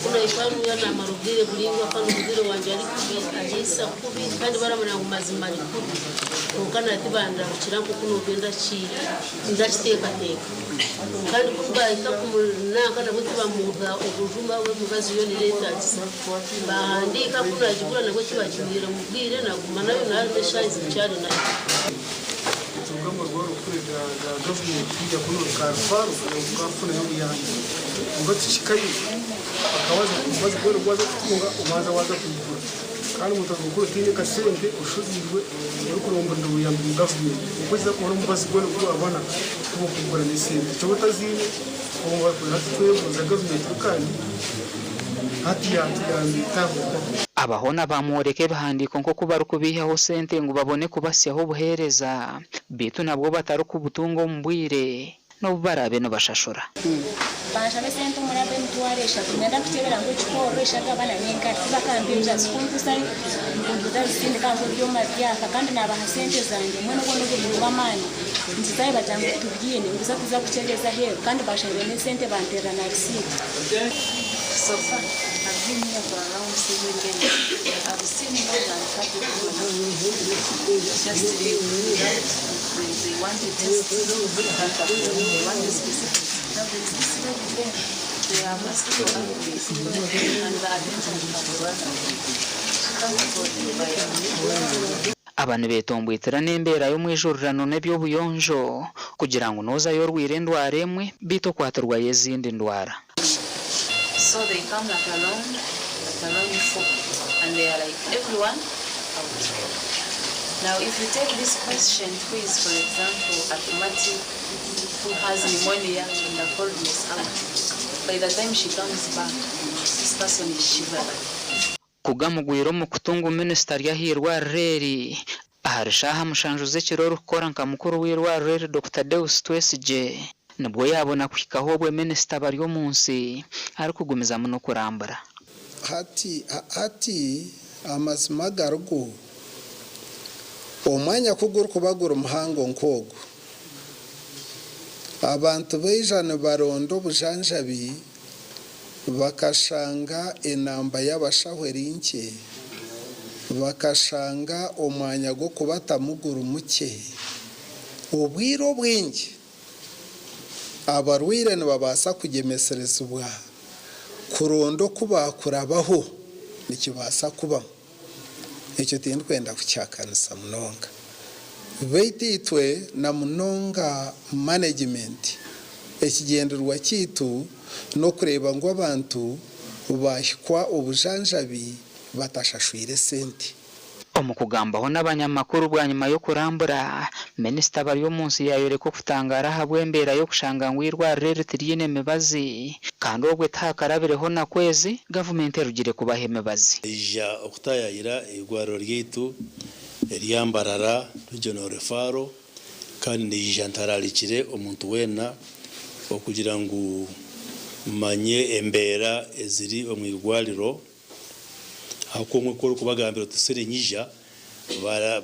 unaifanya na marudire bulingwa kwa mudire wanje ari kubi agisa kubi kandi baramuna ngo mazima ari kubi ukana tibanda kirango kuno genda ki ndakiteka teka kandi kuba itakumuna kana gutiba muga ubujuma we mubazi yo leta bahandika kuna jibura nako kibakirira mubwire nagumana yo na shayizi cyane na tugomba rworo kwega government kujya kuno karfaru ukafuna yo yandi ngo tushikaye akawaza kubaza rworo rwaza kutunga umaza waza kugura kandi mutagukuru tine kasenge ushuzirwe yo kuromba ndo yambi mu government ukoze kubona mubazi rworo rwabona kubo kugura n'isente cyo batazine ngo hati twebuza government kandi hati yanditaho abahona bamworeke bahandiko nko kuba rukubihaho sente ngo babone kubasyaho buhereza bitu nabwo batari kubutungo mbwire no barabe no bashashura bashame sente murabe mutwaresha kumenda kutebera ngo chikoresha gabana nenga bakambirira sikumpusa ngumbuza sinde kango byo mabyaka kandi nabaha sente zanjye mwana ngo n'ubwo bamani nzitaye bajango tubyine nguza kuza kucegeza hero kandi bashabe ne sente bantera na receipt so far I've been here for around 7 days. I've seen more than 30 people just they want to test they want to specific. Now there is this very thing. They are asking for this and the abantu betombwitira n'embera yo mwijururano n'ebyobuyonjo kugira ngo noza yo rwire ndwara emwe bito kwaturwa yezindi ndwara. So they come like alone four, and they are like everyone out. Now, if you take this patient who is, for example, asthmatic, who has pneumonia and the coldness out, by the time she comes back, this person is shivering. Kugamugwiro mu kutunga minister yahirwa reri aharishaha mushanjuze kiroro kukora nka mukuru w'irwa reri Dr. Deus Twesije nibwo yabona kwikaho bwe minister bariyo munsi ari kugumiza muno kurambara hati amazima garugo omwanya kuguru kubagura umuhango nkogo abantu bejana barondo bujanjabi bakashanga enamba y'abashahwerinke bakashanga omwanya go kubata muguru muke ubwiro bwingi abarwire nibabasa kugemeserezwa kurondo kubakurabaho nikibasa kuba icyo tindi kwenda kucyakanisa munonga beititwe na munonga management ekigenderwa kitu no kureba ngo abantu bahikwa obujanjabi batashashwire sente omukugambaho n'abanyamakuru bwa nyuma yo kurambura minisita bariyo munsi yayoreko kutangara habwembera yo kushanga ngwirwa rero tirine Mbabazi kandi ogwe takarabireho na kwezi government erugire kubahe Mbabazi ija okutayira igwaro ryitu eryambarara regional refaro kandi nija ntaralikire omuntu wena okugira ngo manye embera eziri omwigwaliro hakomwe ko kubagambira tusere nyija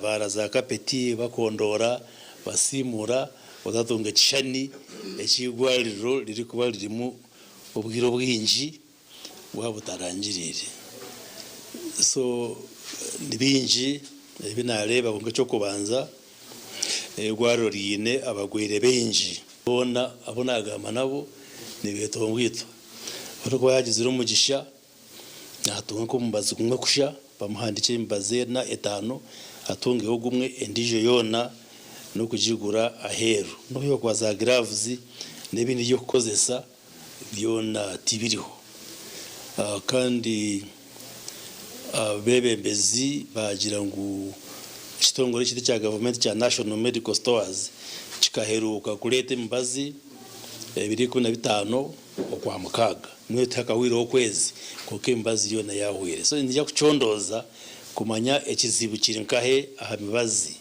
baraza kapeti bakondora basimura otatunga kishani ekigwaliro liri kuba lirimu obwiro bwinji bwabutarangirire so nibinji binareba ngo cyo kubanza igwaro riyine abagwire benji bona abonagama nabo nibeto ngwito bariko yagizira umugisha natunga ko Mbabazi kumwe kusha bamuhandike Mbabazi na 5 atungeho gumwe endije yona no kujigura aheru no yo kwaza gloves nebindi byo kukozesa byona tibiriho kandi bebembezi bagira ngo kitongore kiti cya government cya National Medical Stores kikaheruka kulete Mbabazi 215 okwa mukaga mwe takawira okwezi kuko Mbabazi yona yahwire so ndija kuchondoza kumanya ekizibu kiri nkahe aha Mbabazi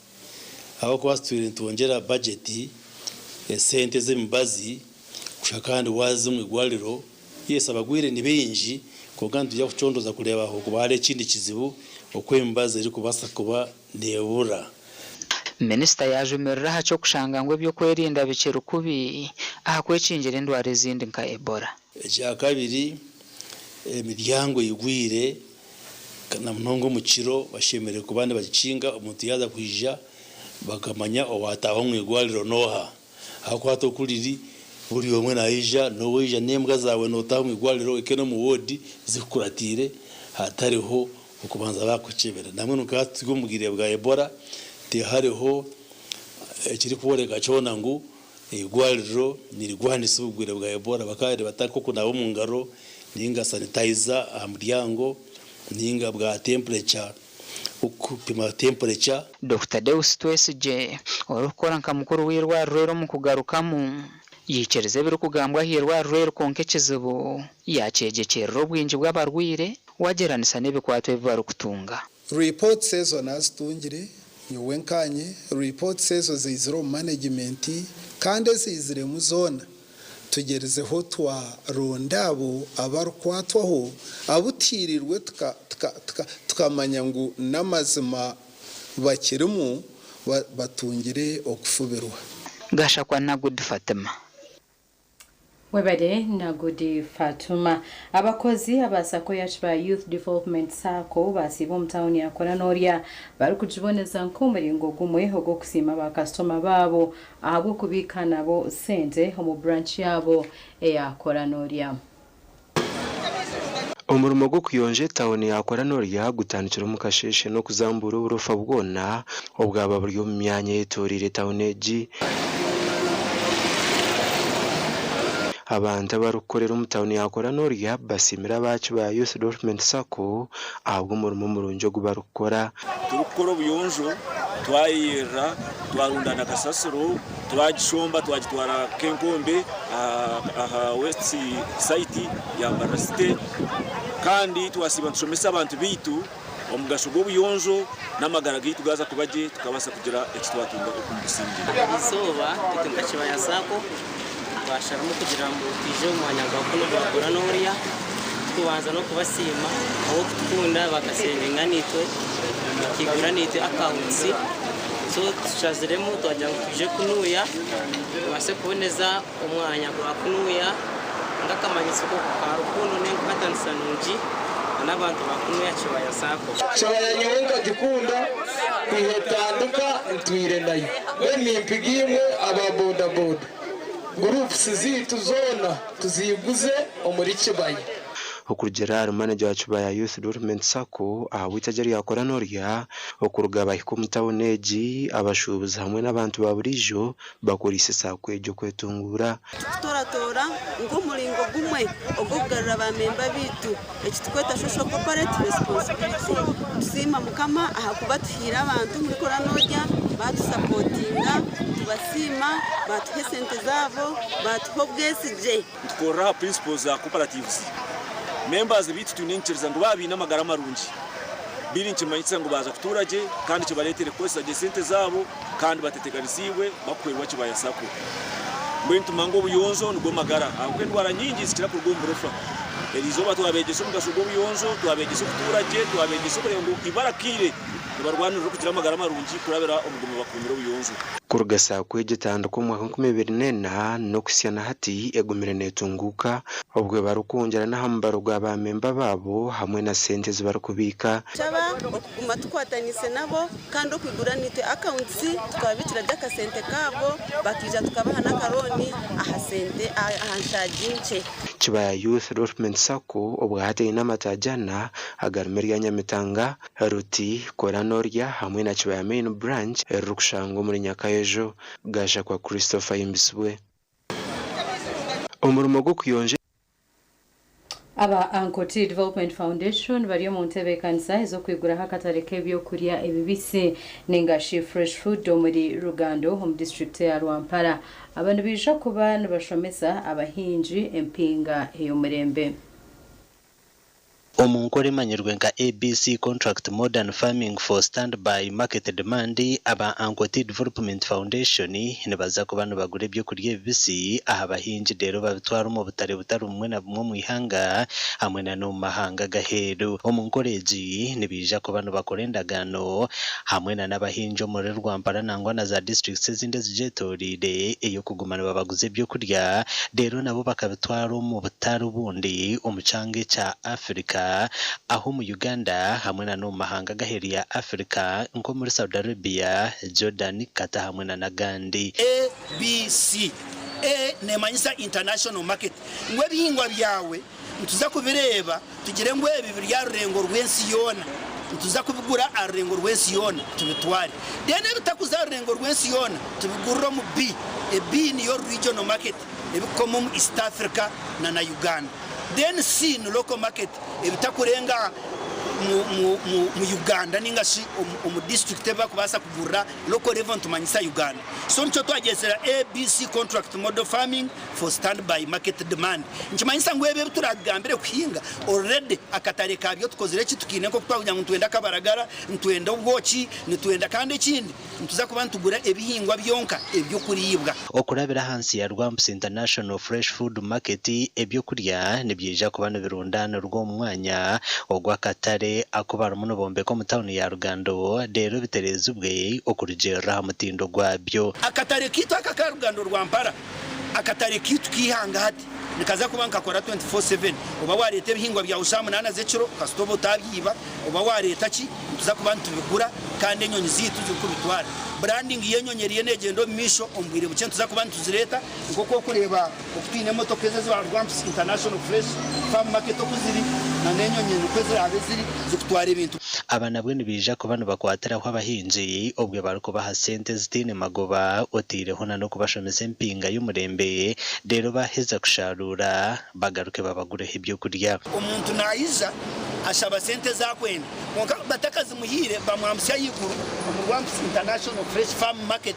aho kwa student wongera budget sente ze Mbabazi kushakandi wazi mu igwaliro yesa bagwire ni benji kuko ndija kuchondoza kureba aho kubare ikindi kizibu okwe Mbabazi iri kubasa kuba nebura. Minisita yajumerera hacho kushangangwe byo kwerinda bikero kubi ahakwecingira indwara ezindi nka Ebola. Ekya kabiri emiryango yigwire kana mnongo mukiro bashemere kubande bagicinga omuntu yaza kwija bakamanya owataho mwigwaliro noha akwato kuliri buri omwe naija noweja nembwa zawe notaho mwigwaliro ekeno mu wodi zikuratire hatariho ukubanza bakucebera namwe nukatiko mugire bwa Ebola te hariho ekiri kuboreka cyona ngo igwaliro nirigwanisa ubugwire bwa Ebola bakare batako kunabo mu ngaro ninga sanitizer amuryango ninga bwa temperature ukupima temperature. Dr. Deus Twesigye orukora nka mukuru w'irwariro rero mu kugarukamu yikereze biri kugambwa hirwariro rero konke kizibu yacegekera obwinji bw'abarwire wageranisa n'ebikwato bibaro kutunga. Report says on us tungire nyewenkanye report says ziziro management kandi zizire mu zona tugerezeho twa rondabo abarukwatwaho abutirirwe tukamanya ngo namazima bakirimu batungire okufuberwa. Gashakwa na Good Fatima. Webade na Good Fatuma abakozi abasako yachba Youth Development Sako basibo mtauni ya Koranoria bari kujiboneza nkomuringo gumwe go kusima ba customer babo ahubwo kubika nabo sente mu branch yabo ya Koranoria. Umurimo go kuyonje tawuni ya Koranoria gutandikira mu kasheshe no kuzambura uburofa bwona obwaba buryo mu myanya yitorire tawuneji abantu barukorera umutawuni ya Koranoria basimira bacu ba Youth Development Sako ahubwo umurimo murunjo gubarukora turukoro buyonjo twayira twarundana kasasiro twagishomba twagitwara kenkombe aha west site ya Mbarasite kandi twasiba nshomesa abantu bitu omugasho go buyonjo namagara gitu gaza kubaje tukabasa kugira ekitwatunga okumusingi izoba tutinga ya Sako basharamo kugira ngo tije umwanya gakuru bwa Koranoria tubanza no kubasima aho tukunda bagasenga nitwe kigura nitwe accounts so tushaziremo twajya tuje kunuya base kuboneza umwanya gwa kunuya ngakamanyisa ko karukundo nengo batanisa nunji n'abantu bakunuya Kibaya Sako Kibaya nyonga dikunda kwihetanduka ntwire nayo bene mpigimwe ababoda boda groups zitu zona tuziguze omuri Kibaya. Okurugera manager wa Kibaya Youth Development Sako ahawitageri ya Koranoria okurugaba ikumutawuneji abashubuza hamwe n'abantu baburijo bakorise Sako ejo kwetungura toratora ngo muringo gumwe ogogarura ba member bitu ekitweta social cooperative responsibility tusima mukama ahakuba tuhira abantu muri Koranoria badusupportinga tubasima batuhe sente zabo batuho bwesije tukora principles za cooperatives members bitu tuninchiriza ngo babi n'amagara marungi biri nkimanyitse ngo baza kuturage kandi kibaletere kwesa sente zabo kandi bateteganisiwe bakwerwa Kibaya Sako mbintu mango buyonzo ngo magara ahubwo ndwara nyingi zikira ku rwumburofa elizo batwabegeso mugashugo buyonzo twabegeso kuturage twabegeso kurengo ibarakire barwanira kugira amagara marungi kurabera umugumo bakumira buyonzo kuruga Sako egitanduko mu 2024 no kusyana hati egumire netunguka obwe barukongera n'ahambaro gwa ba member babo hamwe na sente zibarukubika chaba okuguma tukwatanise nabo kandi okwigura nite accounts tukabitira daka sente kabo bakija tukabaha na karoni aha sente ahanshajinche Kibaya Youth Development Sako obwe hate n'amatajana agarumeri ya Nyamitanga Ruti Koranoria hamwe na Kibaya Main Branch rukushango muri Nyakayejo gasha kwa Christopher Yimbiswe umurimo go kuyonje aba Ankoti Development Foundation bariyo mu ntebe kanisa zo kwigura hakatare kebyo kuriya ebibisi ningashi fresh food muri Rugando home district ya Rwampara abantu bisha kuba bashomesa abahinji empinga eyo murembe Omunkore manyirwe nka ABC Contract Modern Farming for Standby Market Demand aba Ankoti Development Foundation nibaza ko bano bagure byo kurya bibisi aha bahinji rero babitwara mu butare butari umwe na bumwe mu ihanga hamwe na no mahanga gaheru omunkoreji nibija ko bano bakorendagano hamwe na n'abahinji muri Rwampara nangwa na za districts zinde zijetorire iyo kugumana babaguze byo kurya rero nabo bakabitwara mu butari ubundi umucange cha Africa aho mu Uganda hamwe na no mahanga gaheri ya Africa nko muri Saudi Arabia, Jordan, Qatar hamwe na Nagandi. ABC nemanyisa international market ngwe bihingwa byawe ntuza kubireba tugire ngwe bibiri ya rurengo rwensi yona ntuza kubigura arengo rwensi yona tubitware dene bitakuza arengo rwensi yona tubigurira mu B ni your regional market ebikomo mu East Africa na Uganda. Then see no local market ebitakurenga mu Uganda ningashi mu district bakubasa kugura local level tumanyisa Uganda. So ncho twagezera ABC Contract Model Farming for Standby Market Demand. Nchimanyisa ngwebe turagambire kuhinga already akatare kabyo tukozire kitukine ko twabunya ntwenda kabaragara ntwenda ubwoki ntwenda kandi kindi ntuza kuba ntugura ebihingwa byonka ebyo kuribwa okurabira hansi ya Rwamps International Fresh Food Market ebyo kurya nibyija kubana birundana rwo mwanya ogwa katare akubara muno bombe ko mutawuni ya Rugando rero bitereza ubwe okurugera mutindo gwabyo akatare kitu akakarugando Rwampara akatare kitu kihangati nikaza kubanka kora 24/7 uba warete bihingwa bya ushamu nana zeciro kastobo tabyiba uba wareta ki tuza kubantu bigura kandi enyonyi zitu zikubitwara branding yenyonyeriye negendo misho ombwire bucye tuza kubantu zireta ngoko kureba okutine motoka za Rwamps International Fresh Farm Market okuziri na nenyonyi nukweze abeziri zikutwara ibintu abana bwe nibija ko bano bakwatira aho abahinji obwe bariko baha sente zitine magoba otire hona no kubashomesa empinga y'umurembe rero baheza kusharura bagaruke babagure ibyo kurya umuntu nayiza ashaba sente za kwenda konka batakazi muhire bamwamsya yiguru mu Rwamps International Fresh Farm Market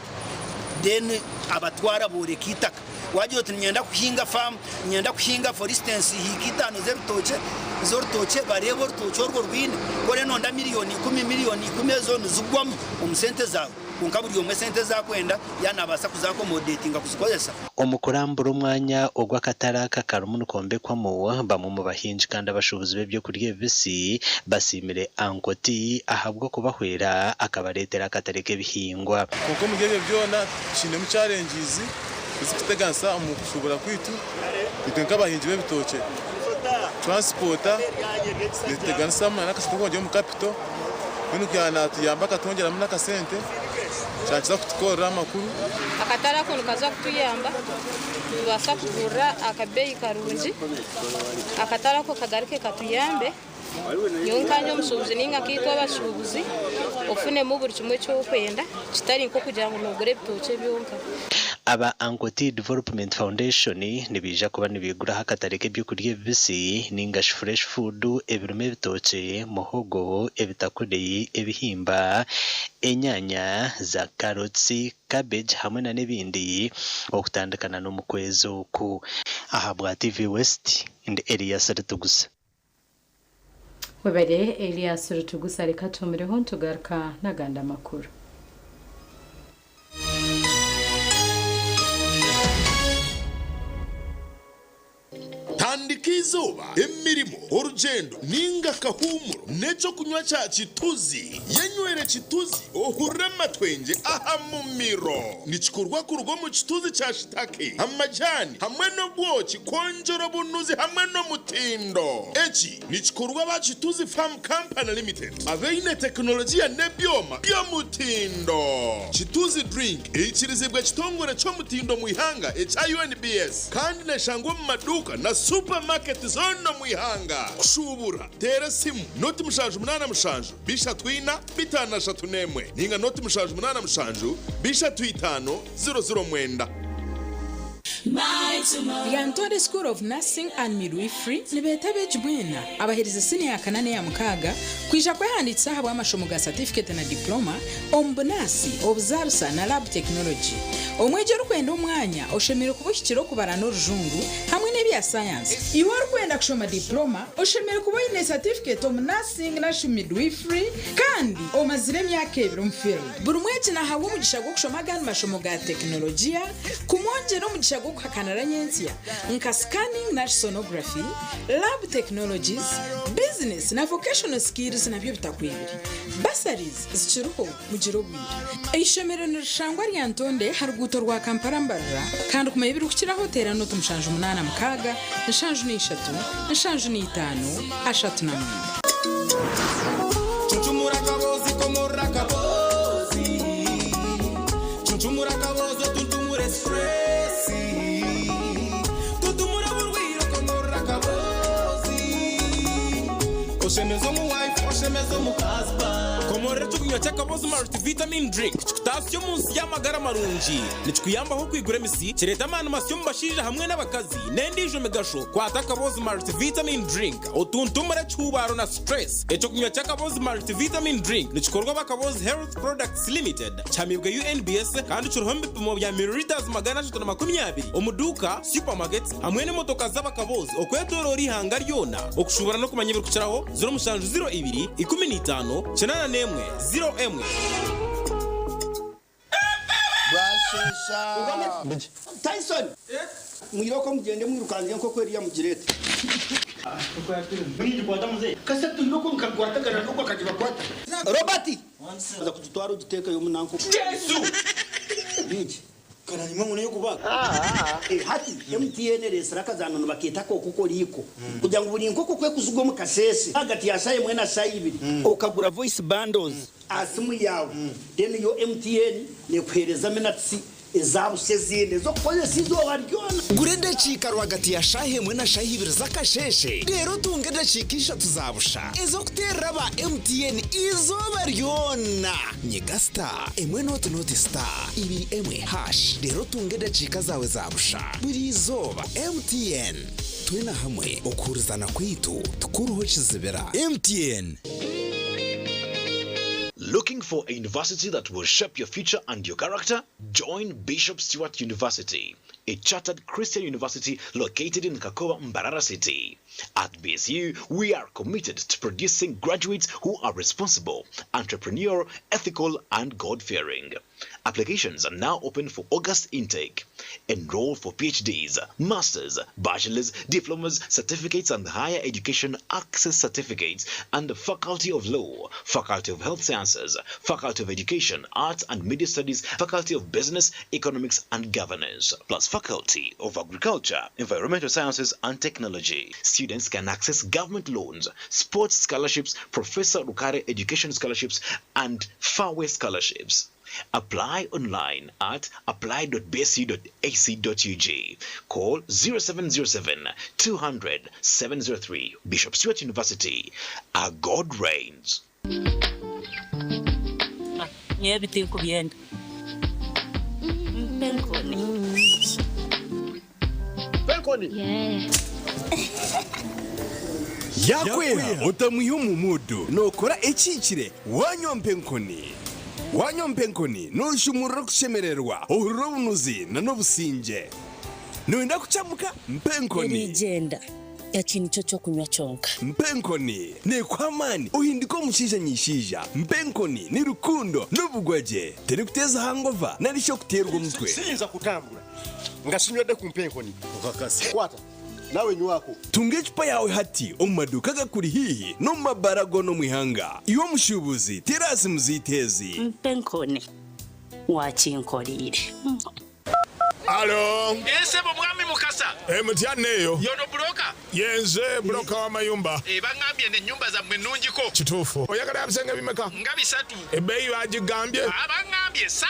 then abatwara bure kitaka wagiye tunyenda kuhinga farm nyenda kuhinga for instance hikitano zertoche barebo rutoche urwo rwine kore nonda miliyoni 10 zone zugwamo umusente zawe kunkaburi umwe sente za kwenda yanabasa kuzakomodatinga kuzikozesa umukurambura umwanya ogwa kataraka karumuno kombe kwa mu bamwe mu bahinji kandi abashubuzi be byo kurya bisi basimire Ankoti ahabwo kubahwera akabaretera akatareke bihingwa kuko mugebe byona kine mu challenges zifitegansa mu kushobora kwitu bitenka abahinji be bitoke transporter bitegansa mana kasitoko mu capital bino cyana tuyamba katongera mu nakasente chacha kutukora amakuru akatara ko kaza kutuyamba tubasa kugura akabeyi karunji akatara ko kagarike katuyambe yonkanyo musubuzi ninga kitwa bashubuzi ofune mu buri kimwe cyo kwenda kitari nko kugira ngo nugure bitoke byonka aba Ankoti Development Foundation nibija kuba nibigura hakatareke byo kurya bisi ninga fresh food ebirume bitoke muhogo ebitakureye ebihimba enyanya za carrots cabbage hamwe na nebindi okutandukana no mukwezo ku ahabwa TV West and Elias Rutugusa webere Elias Rutugusa reka tumireho tugaruka naganda makuru tandika izuba imirimo urugendo ninga kahumuro neco kunywa cha kituzi yenywere kituzi ohure matwenge aha mu miro nikikurwa ku rugo mu kituzi cha shitake amajani hamwe no bwoki konjoro bunuzi hamwe no mutindo eki nikikurwa ba kituzi Farm Company Limited abeine teknolojia nebyoma byo mutindo kituzi drink ikirizibwa kitongore cyo mutindo mu ihanga echa UNBS kandi nashangwa mu maduka na supermarket zono muihanga kushubura tera simu noti mushanju munana mushanju bisha twina bitana shatunemwe ninga noti mushanju munana mushanju bisha twitano 009 Yantore School of Nursing and Midwifery nibetabe jibwena abahereza sini ya kanane ya mukaga kwija kwehanditsa habwa amashomo ga certificate na diploma ombunasi obuzarsa na lab technology omweje rukwenda umwanya oshemere kubushyikiro kubara no rujungu hamwe n'ebya science iwo rukwenda kushoma diploma oshemere kuba ine certificate of nursing na midwifery kandi omazire myaka 2 mu field buri mweje na hawo mugisha gwo kushoma gan mashomo ga teknolojia kumonje no mugisha gwo kukanara nyensia nka scanning na sonography lab technologies business na vocational skills na byo bitakwibiri basaries zichiruko mugiro bwira ishomero nirishangwa ryantonde haruguto rwa Kampala mbarra kandi kuma ibiri kukira hotera no tumshanje 8 mukaga nshanje ni 3 nshanje ni 5 ashatu na 4 Chuchumura kabozi komora kabozi Chuchumura kabozi tuntumure stressi Tuntumura burwiro komora kabozi Oshemezo mu wife oshemezo mu husband Komora tukunywa chakabozi multivitamin drink Chikitasyo munsi y'amagara marungi Nichikuyambaho kwigura emisi kireta amana masyo mubashirira hamwe n'abakazi n'endijo megasho kwata kabozi multivitamin drink otuntumura cyubaro na stress echo kunywa chakabozi multivitamin drink nichikorwa bakabozi health products limited chamibwe UNBS kandi churuhombe pimo bya milliliters 320 omuduka supermarket hamwe n'imotoka z'abakabozi okwedorori hanga ryona okushubara no kumanyibira kukiraho 0 15 0 Bwashesha Tyson mwiroko mugende mwirukanze nko kweriya mugirete mwindi kwata muze kasatu ndoko mukagwata kana ndoko kajiba kwata Robert aza kututwara ugiteka yo munanko Yesu biki kana nyuma mune yo kubaga hati MTN resera kazana no bakita ko kuko liko kugira ngo buri nkoko kwe kuzugo mu kasese hagati ya saye mwe na saye ibiri ukagura voice bundles asimu yawe then yo MTN ne kwereza minatsi ezabuse zinde zo koze sizo baryona gurende chika rwagati ya shahe mwe na shahe ibiri zakasheshe rero tungende chikisha tuzabusha ezo kuterera ba MTN izo baryona nyegasta emwe not star ibiri emwe hash rero tungende chika zawe zabusha buri izoba MTN twena hamwe okurizana kwitu tukuruho kizibera MTN. Looking for a university that will shape your future and your character? Join Bishop Stewart University, a chartered Christian university located in Kakowa, Mbarara City. At BSU, we are committed to producing graduates who are responsible, entrepreneurial, ethical, and God-fearing. Applications are now open for August intake. Enroll for PhDs, Masters, Bachelors, Diplomas, Certificates and Higher Education Access Certificates and the Faculty of Law, Faculty of Health Sciences, Faculty of Education, Arts and Media Studies, Faculty of Business, Economics and Governance, plus Faculty of Agriculture, Environmental Sciences and Technology. Students can access government loans, sports scholarships, Professor Rukare Education Scholarships and Fairway Scholarships. Apply online at apply.bsu.ac.ug. Call 0707 200 703. Bishop Stewart University. Our God reigns. Everything could be end. Yakwera utamuha umudu nokora ekikire wanyompenkoni wanyompenkoni nushumura kushemererwa ubunuzi na nobusinge nuenda kuchamuka mpenkoni igenda yakini cyo kunywa chonka mpenkoni ne kwamani uhindiko mushija nyishija mpenkoni ni rukundo n'ubugwaje teri kuteza hangova narisho kuterwa umutwe sinza kutambura ngashinywede ku mpenkoni ukakasi kwata nawe nywako tunge chupa yawe hati omumaduka gakuri hihi no mabarago no mwihanga iyo mushubuzi terasi muzitezi mpenkoni wakinkorire Alo ese bo mwami mukasa mutianeyo yono broka Yenze broka wa mayumba. Bangambye ne nyumba za mwenungiko. Kitufu. Oyagala abisenge bimeka? Nga bisatu. Ebeyi bagigambye. Bangambye saa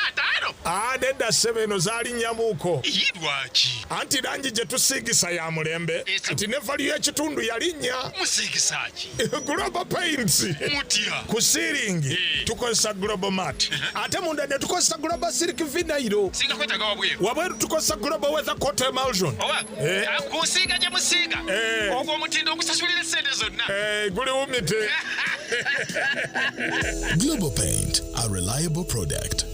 5. Nedda 7 zali nyabuko. Yidwaki. Anti langi gye tusigisa ya mulembe. Nti ne value y'ekitundu yalinnya. Musigisaki. Global Paints. Mutia. Ku ceiling. Tukozesa Global Mat. Ate munda ne tukozesa Global Silk Vinyl. Singa kwetaga wabweru. Wabweru tukozesa Global Weather Coat Emulsion. Owa. Kusiga gye musiga. Ogwo omutindo okusasulira sente zonna. Guli wumite. Global Paint, a reliable product.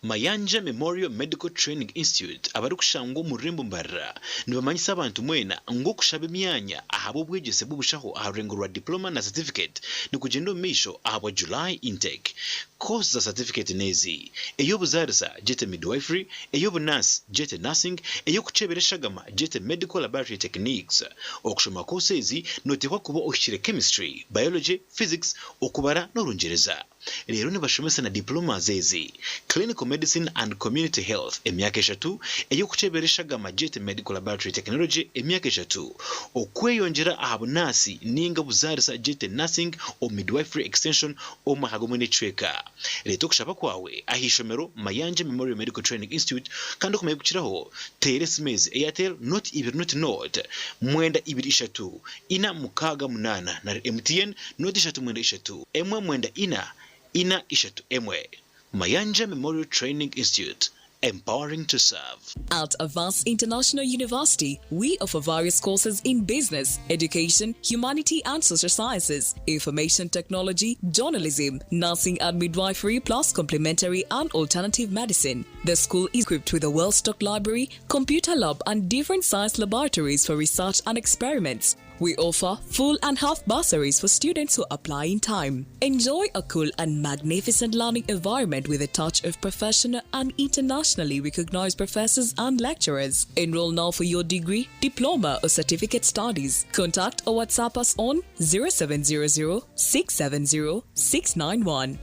Mayanja Memorial Medical Training Institute abarukushanga omurembo mbarra nibamanyisa abantu mwena ngokushaba emyanya ahabo bwegese bubushaho aharengo rwa diploma na certificate nikugenda omumisho ahabwa July intake. Course za certificate nezi ey'obuzarisa jete midwifery, ey'obunurse jete nursing, ey'okucebereshagama jete medical laboratory techniques. Okushoma course ezi notekwa kuba ohikire chemistry, biology, physics, okubara n'orungereza. Rero nibashomesa na diploma zezi clinical medicine and community health emyaka 3, ey'okucebereshagama jete medical laboratory technology emyaka 3, okweyongera ahabunasi ninga buzarisa jete nursing o midwifery extension o mahagomene chweka. Leto kushaba kwawe ahishomero Mayanja Memorial Medical Training Institute kandi kumayikukiraho teresimezi Airtel not even not note mwenda 23 ina mukaga munana na MTN not 3 emwe mwenda ina 3 Mayanja Memorial Training Institute, empowering to serve. At Avance International University, we offer various courses in business, education, humanity and social sciences, information technology, journalism, nursing and midwifery, plus complementary and alternative medicine. The school is equipped with a well-stocked library, computer lab and different science laboratories for research and experiments. We offer full and half bursaries for students who apply in time. Enjoy a cool and magnificent learning environment with a touch of professional and internationally recognized professors and lecturers. Enroll now for your degree, diploma or certificate studies. Contact or WhatsApp us on 0700 670 691.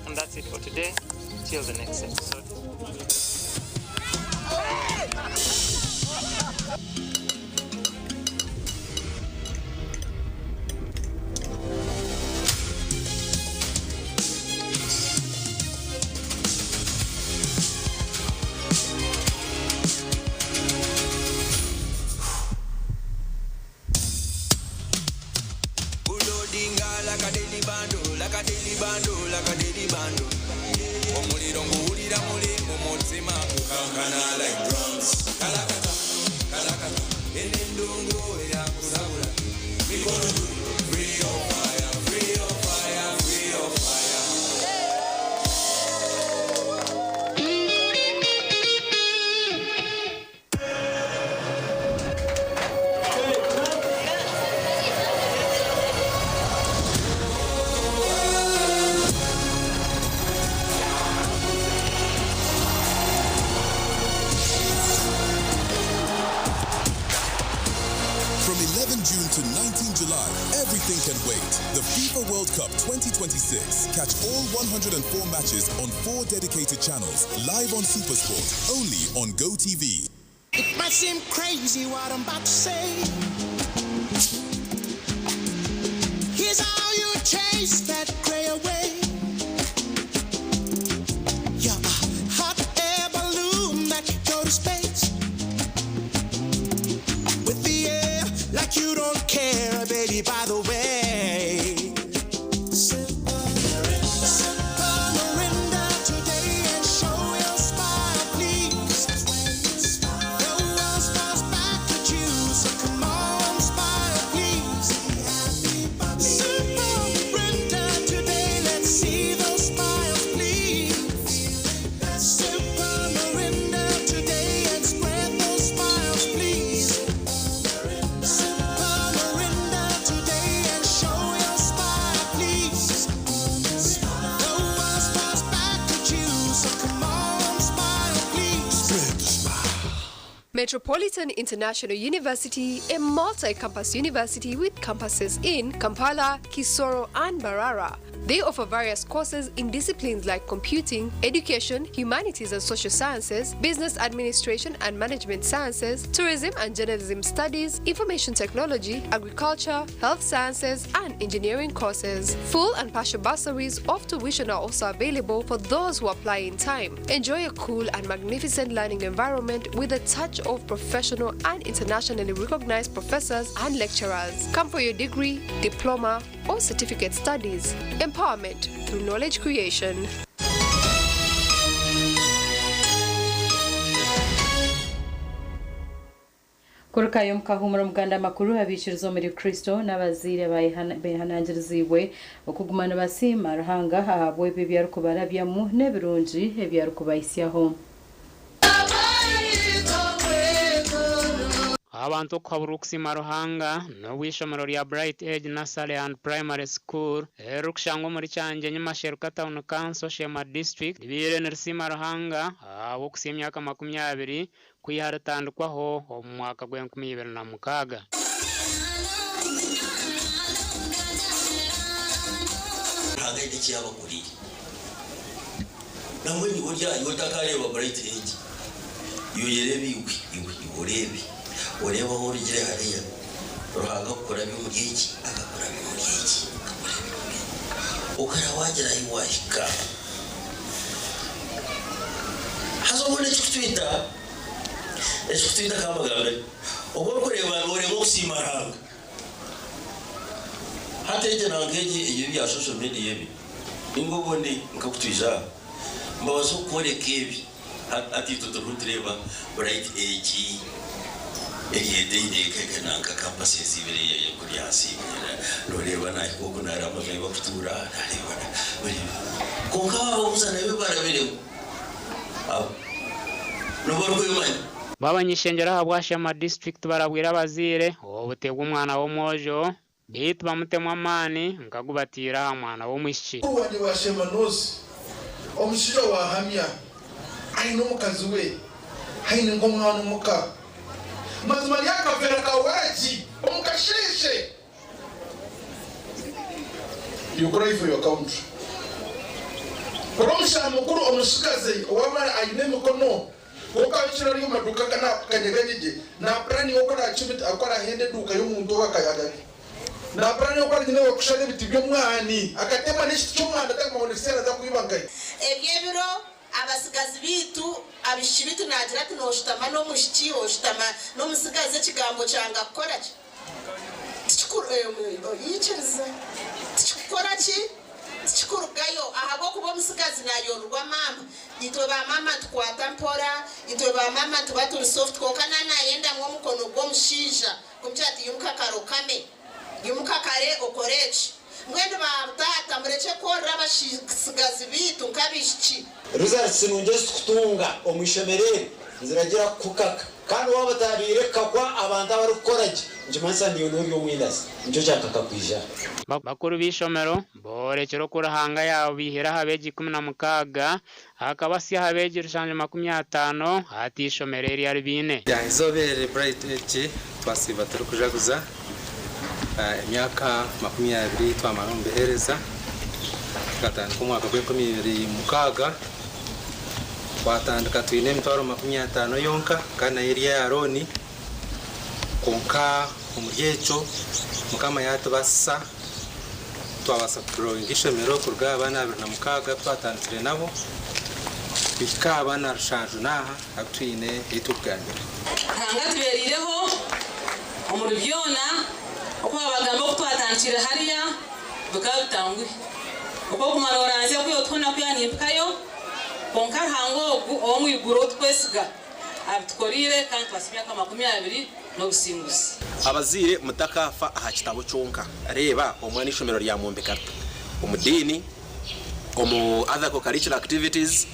And that's it for today. Till the next episode. Omuliro nguwulira mulimbo mutima kukankana like drums. Kalakata, kalakata, enendungu eyakusabula. Mikono free your fire, free your fire, free your fire. To 19 July, everything can wait. The FIFA World Cup 2026. Catch all 104 matches on 4 dedicated channels, live on SuperSport, only on GoTV. It might seem crazy what I'm about to say. Here's how you chase that gray away. You're a hot air balloon that can go to space. With the air like you don't care, baby, by the way. Surrender today and show your smile, please. The world smiles back at you, so come on, smile, please. Surrender today, let's Metropolitan International University, a multi-campus university with campuses in Kampala, Kisoro, and Mbarara. They offer various courses in disciplines like computing, education, humanities and social sciences, business administration and management sciences, tourism and journalism studies, information technology, agriculture, health sciences, and engineering courses. Full and partial bursaries of tuition are also available for those who apply in time. Enjoy a cool and magnificent learning environment with a touch of professional and internationally recognized professors and lecturers. Come for your degree, diploma, or certificate studies. Empowerment through knowledge creation. Kurukayo mukahumura muganda makuru abishirizo muri Kristo n'abazire bayihanangirizibwe okugumana basima ruhanga ahabwe bibyaruko barabyamu nebirungi ebyaruko bayisyaho. Abantu kwaburukusima ruhanga no wishomero lya Bright Edge Nursery and Primary School rukushango muri cyanje nyuma sheruka town council Shema district bibire nersima ruhanga abo kusimya myaka 20 kwiharatandukwaho mu mwaka gwa 2026. Hanga iki abakuri namwe ni burya yotakareba Bright Edge yoyerebi iwe ureba aho urigire hariya ruhanga gukora bimugiki agakora bimugiki ukara wagira iwahika hazobone cyutwita kamagambe ubwo kureba uremo gusimaranga hateje nangeje iyo bya social media yebi ingobone nkakutwija mbabazo kureka ibi ati tutureba Bright Edge Ege kekenanga campus zibiri kuri hasi roreba nayo kuko naramaze bafutura nareba konka babuzana bibarabire babanyishengera habwashema district barabwira abazire obutegwa umwana wo mojo bitu bamutemwa amani nkagubatira mwana wo mwishi uwandi washema nozi omushijo wa hamya ayino mukazi we hayine ngomwana muka mazimali yakavera kawaji omukashishe yukura ifu yo country koromsha mukuru omushikaze owamara ayine mukono okabikira lyo maduka kana kanyeganyije na plani okora chimit akora hende duka y'umuntu wakayaga na plani okora nyine okushaka bitibyo mwani akatema n'ishiti cy'umwana takamabonekera za kuyibangaye ebyebiro abasigazi bitu abishibitu nagira ati noshitama no mushiki oshitama no musigaze kigambo cyanga akora ki yichiriza tikora ki tikurugayo ahabo kuba musigazi nayorwa mama itwe ba mama tukwata mpora itwe ba mama tubaturi soft kokana nayenda mwo mukono gwo mushinja kumbyati yumukakaro kame yumukakare okorechi mwende batata mureke korra abashigazi bitu nkabishiki results nungeze kutunga omwishemerere ziragira kukaka kandi wabatabire kakwa abantu abarukoraje njimansa niyo nuri omwindazi njo cyakaka kwija bakuru bishomero borekero kurahanga yabo bihera habeji 16 akabasi habeji rushanje 50 hatishomereri ari bine yahizobere Bright Edge twasiba turi kujaguza imyaka 20 twamara mbehereza gatanu ku mwaka gwa 2026 twatandika twine mitwaro 50 yonka kana area ya Roni konka umuryecho mukama yatubasa twabasa kurongisha mero kurga abana 26 twatandikire nabo bika abana rushanju naha atwine itubwanira hanga tuberireho umurubyona uko abagamba twatandikire hariya bukabutangwe uko kumaroranze kuyo twona kuyanimpkayo konka hango omwiguro twesiga abitkorire kandi twasibya kama 20 no gusimbuza abazire mutakafa aha kitabo cyonka reba omwana ishomero rya Mombe karta umudini omu other co-curricular activities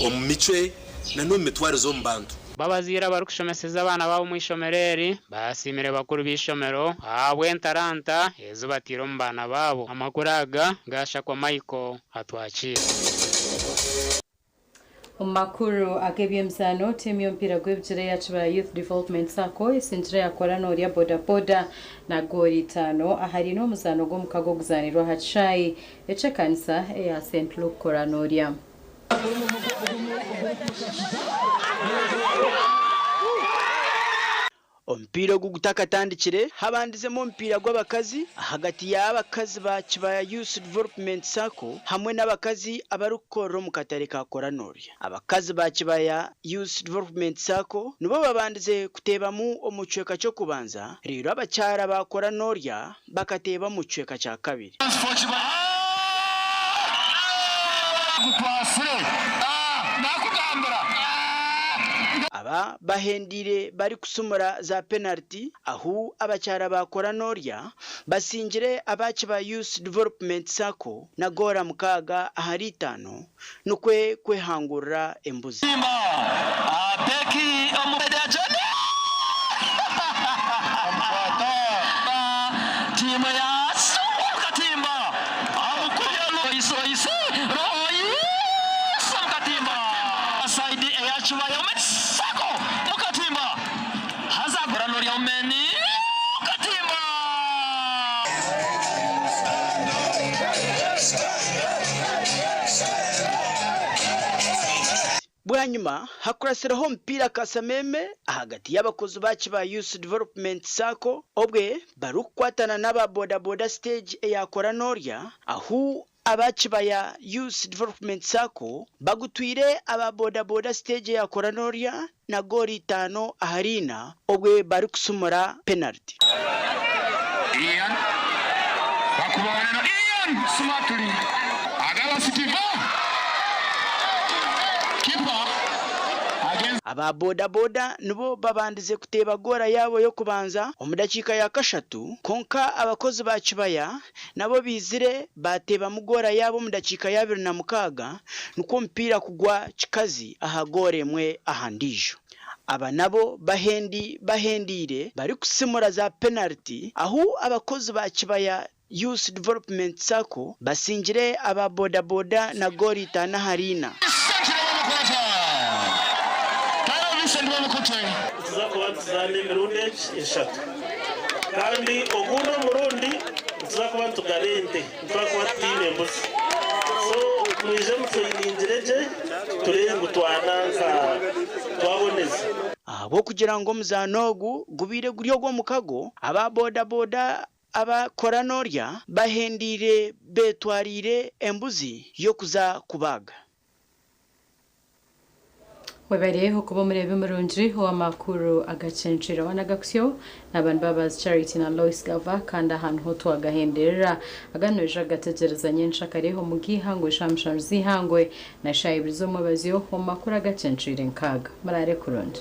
omu micwe na no mitwaro zo mbantu babazira barukushomeseza abana babo mu ishomereri basimire bakuru bishomero abwe ntaranta ezubatiro mbana babo amakuraga gasha kwa Michael atwakira Makuru akebyemsano timu y'ompira gw'ebigyere ya Kibaya Youth Development Sacco esinjire yakora n'orya boda boda na goli 5 ahari n'omuzano gw'omukago guzanirwa ha Kishayi eky'ekanisa eya St Luke Koranoria. Ompira gugutakatandikire habandizemo ompira gw'abakazi hagati y'abakazi ba Kibaya Youth Development Sacco hamwe n'abakazi abarukora mu katare ka Koranoria. Abakazi ba Kibaya Youth Development Sacco nibo babandize kutebamu omucweka cyo kubanza rero abacyara ba Koranoria bakateba mu cweka cya kabiri. Aba bahendire bari kusumura za penalty aho abacyara ba Koranoria basingire abakiba Youth Development Sacco na gora mukaga ahari 5 nukwe kwehangurira embuzi. Bwanyuma hakurasiraho mpira kasameme hagati y'abakozi ba Kibaya Youth Development Sacco obwe barukwatana n'aba boda boda stage ya Koranoria aho abakibaya Youth Development Sacco bagutwire aba boda boda stage ya Koranoria na goli 5 aharina obwe bari kusumura penalty. Ian bakubona Ian smartly agala Steve aba boda boda nibo babandize kuteba gora yabo yo kubanza omudakika ya kashatu konka abakozi ba Kibaya nabo bizire bateba mugora yabo mudakika ya 26 nuko mpira kugwa kikazi ahagore mwe ahandijo. Aba nabo bahendire bari kusimura za penalty aho abakozi ba Kibaya Youth Development Sacco basingire aba boda boda na goli 5 harina. Tuzakuba tuzane mirundi 3 kandi oguno murundi tuzakuba tugarente tuzakuba tine mbuzi so mwije mutuyindireje turengo twananka twaboneza abo kugira ngo muzanogu gubire guryo gwo mukago aba boda boda aba Koranoria bahendire betwarire embuzi yo kuza kubaga. Webereho kuba murebe murunji wa makuru Agacencwire wanagakusyo na Mbabazi Loice Gava kandi ahantu ho twagahenderera aganoje agategereza nyensha kareho mugihango shamshan zihangwe na shayibirizo mubaziyo wa makuru Agacencwire nkaga marare kurundi.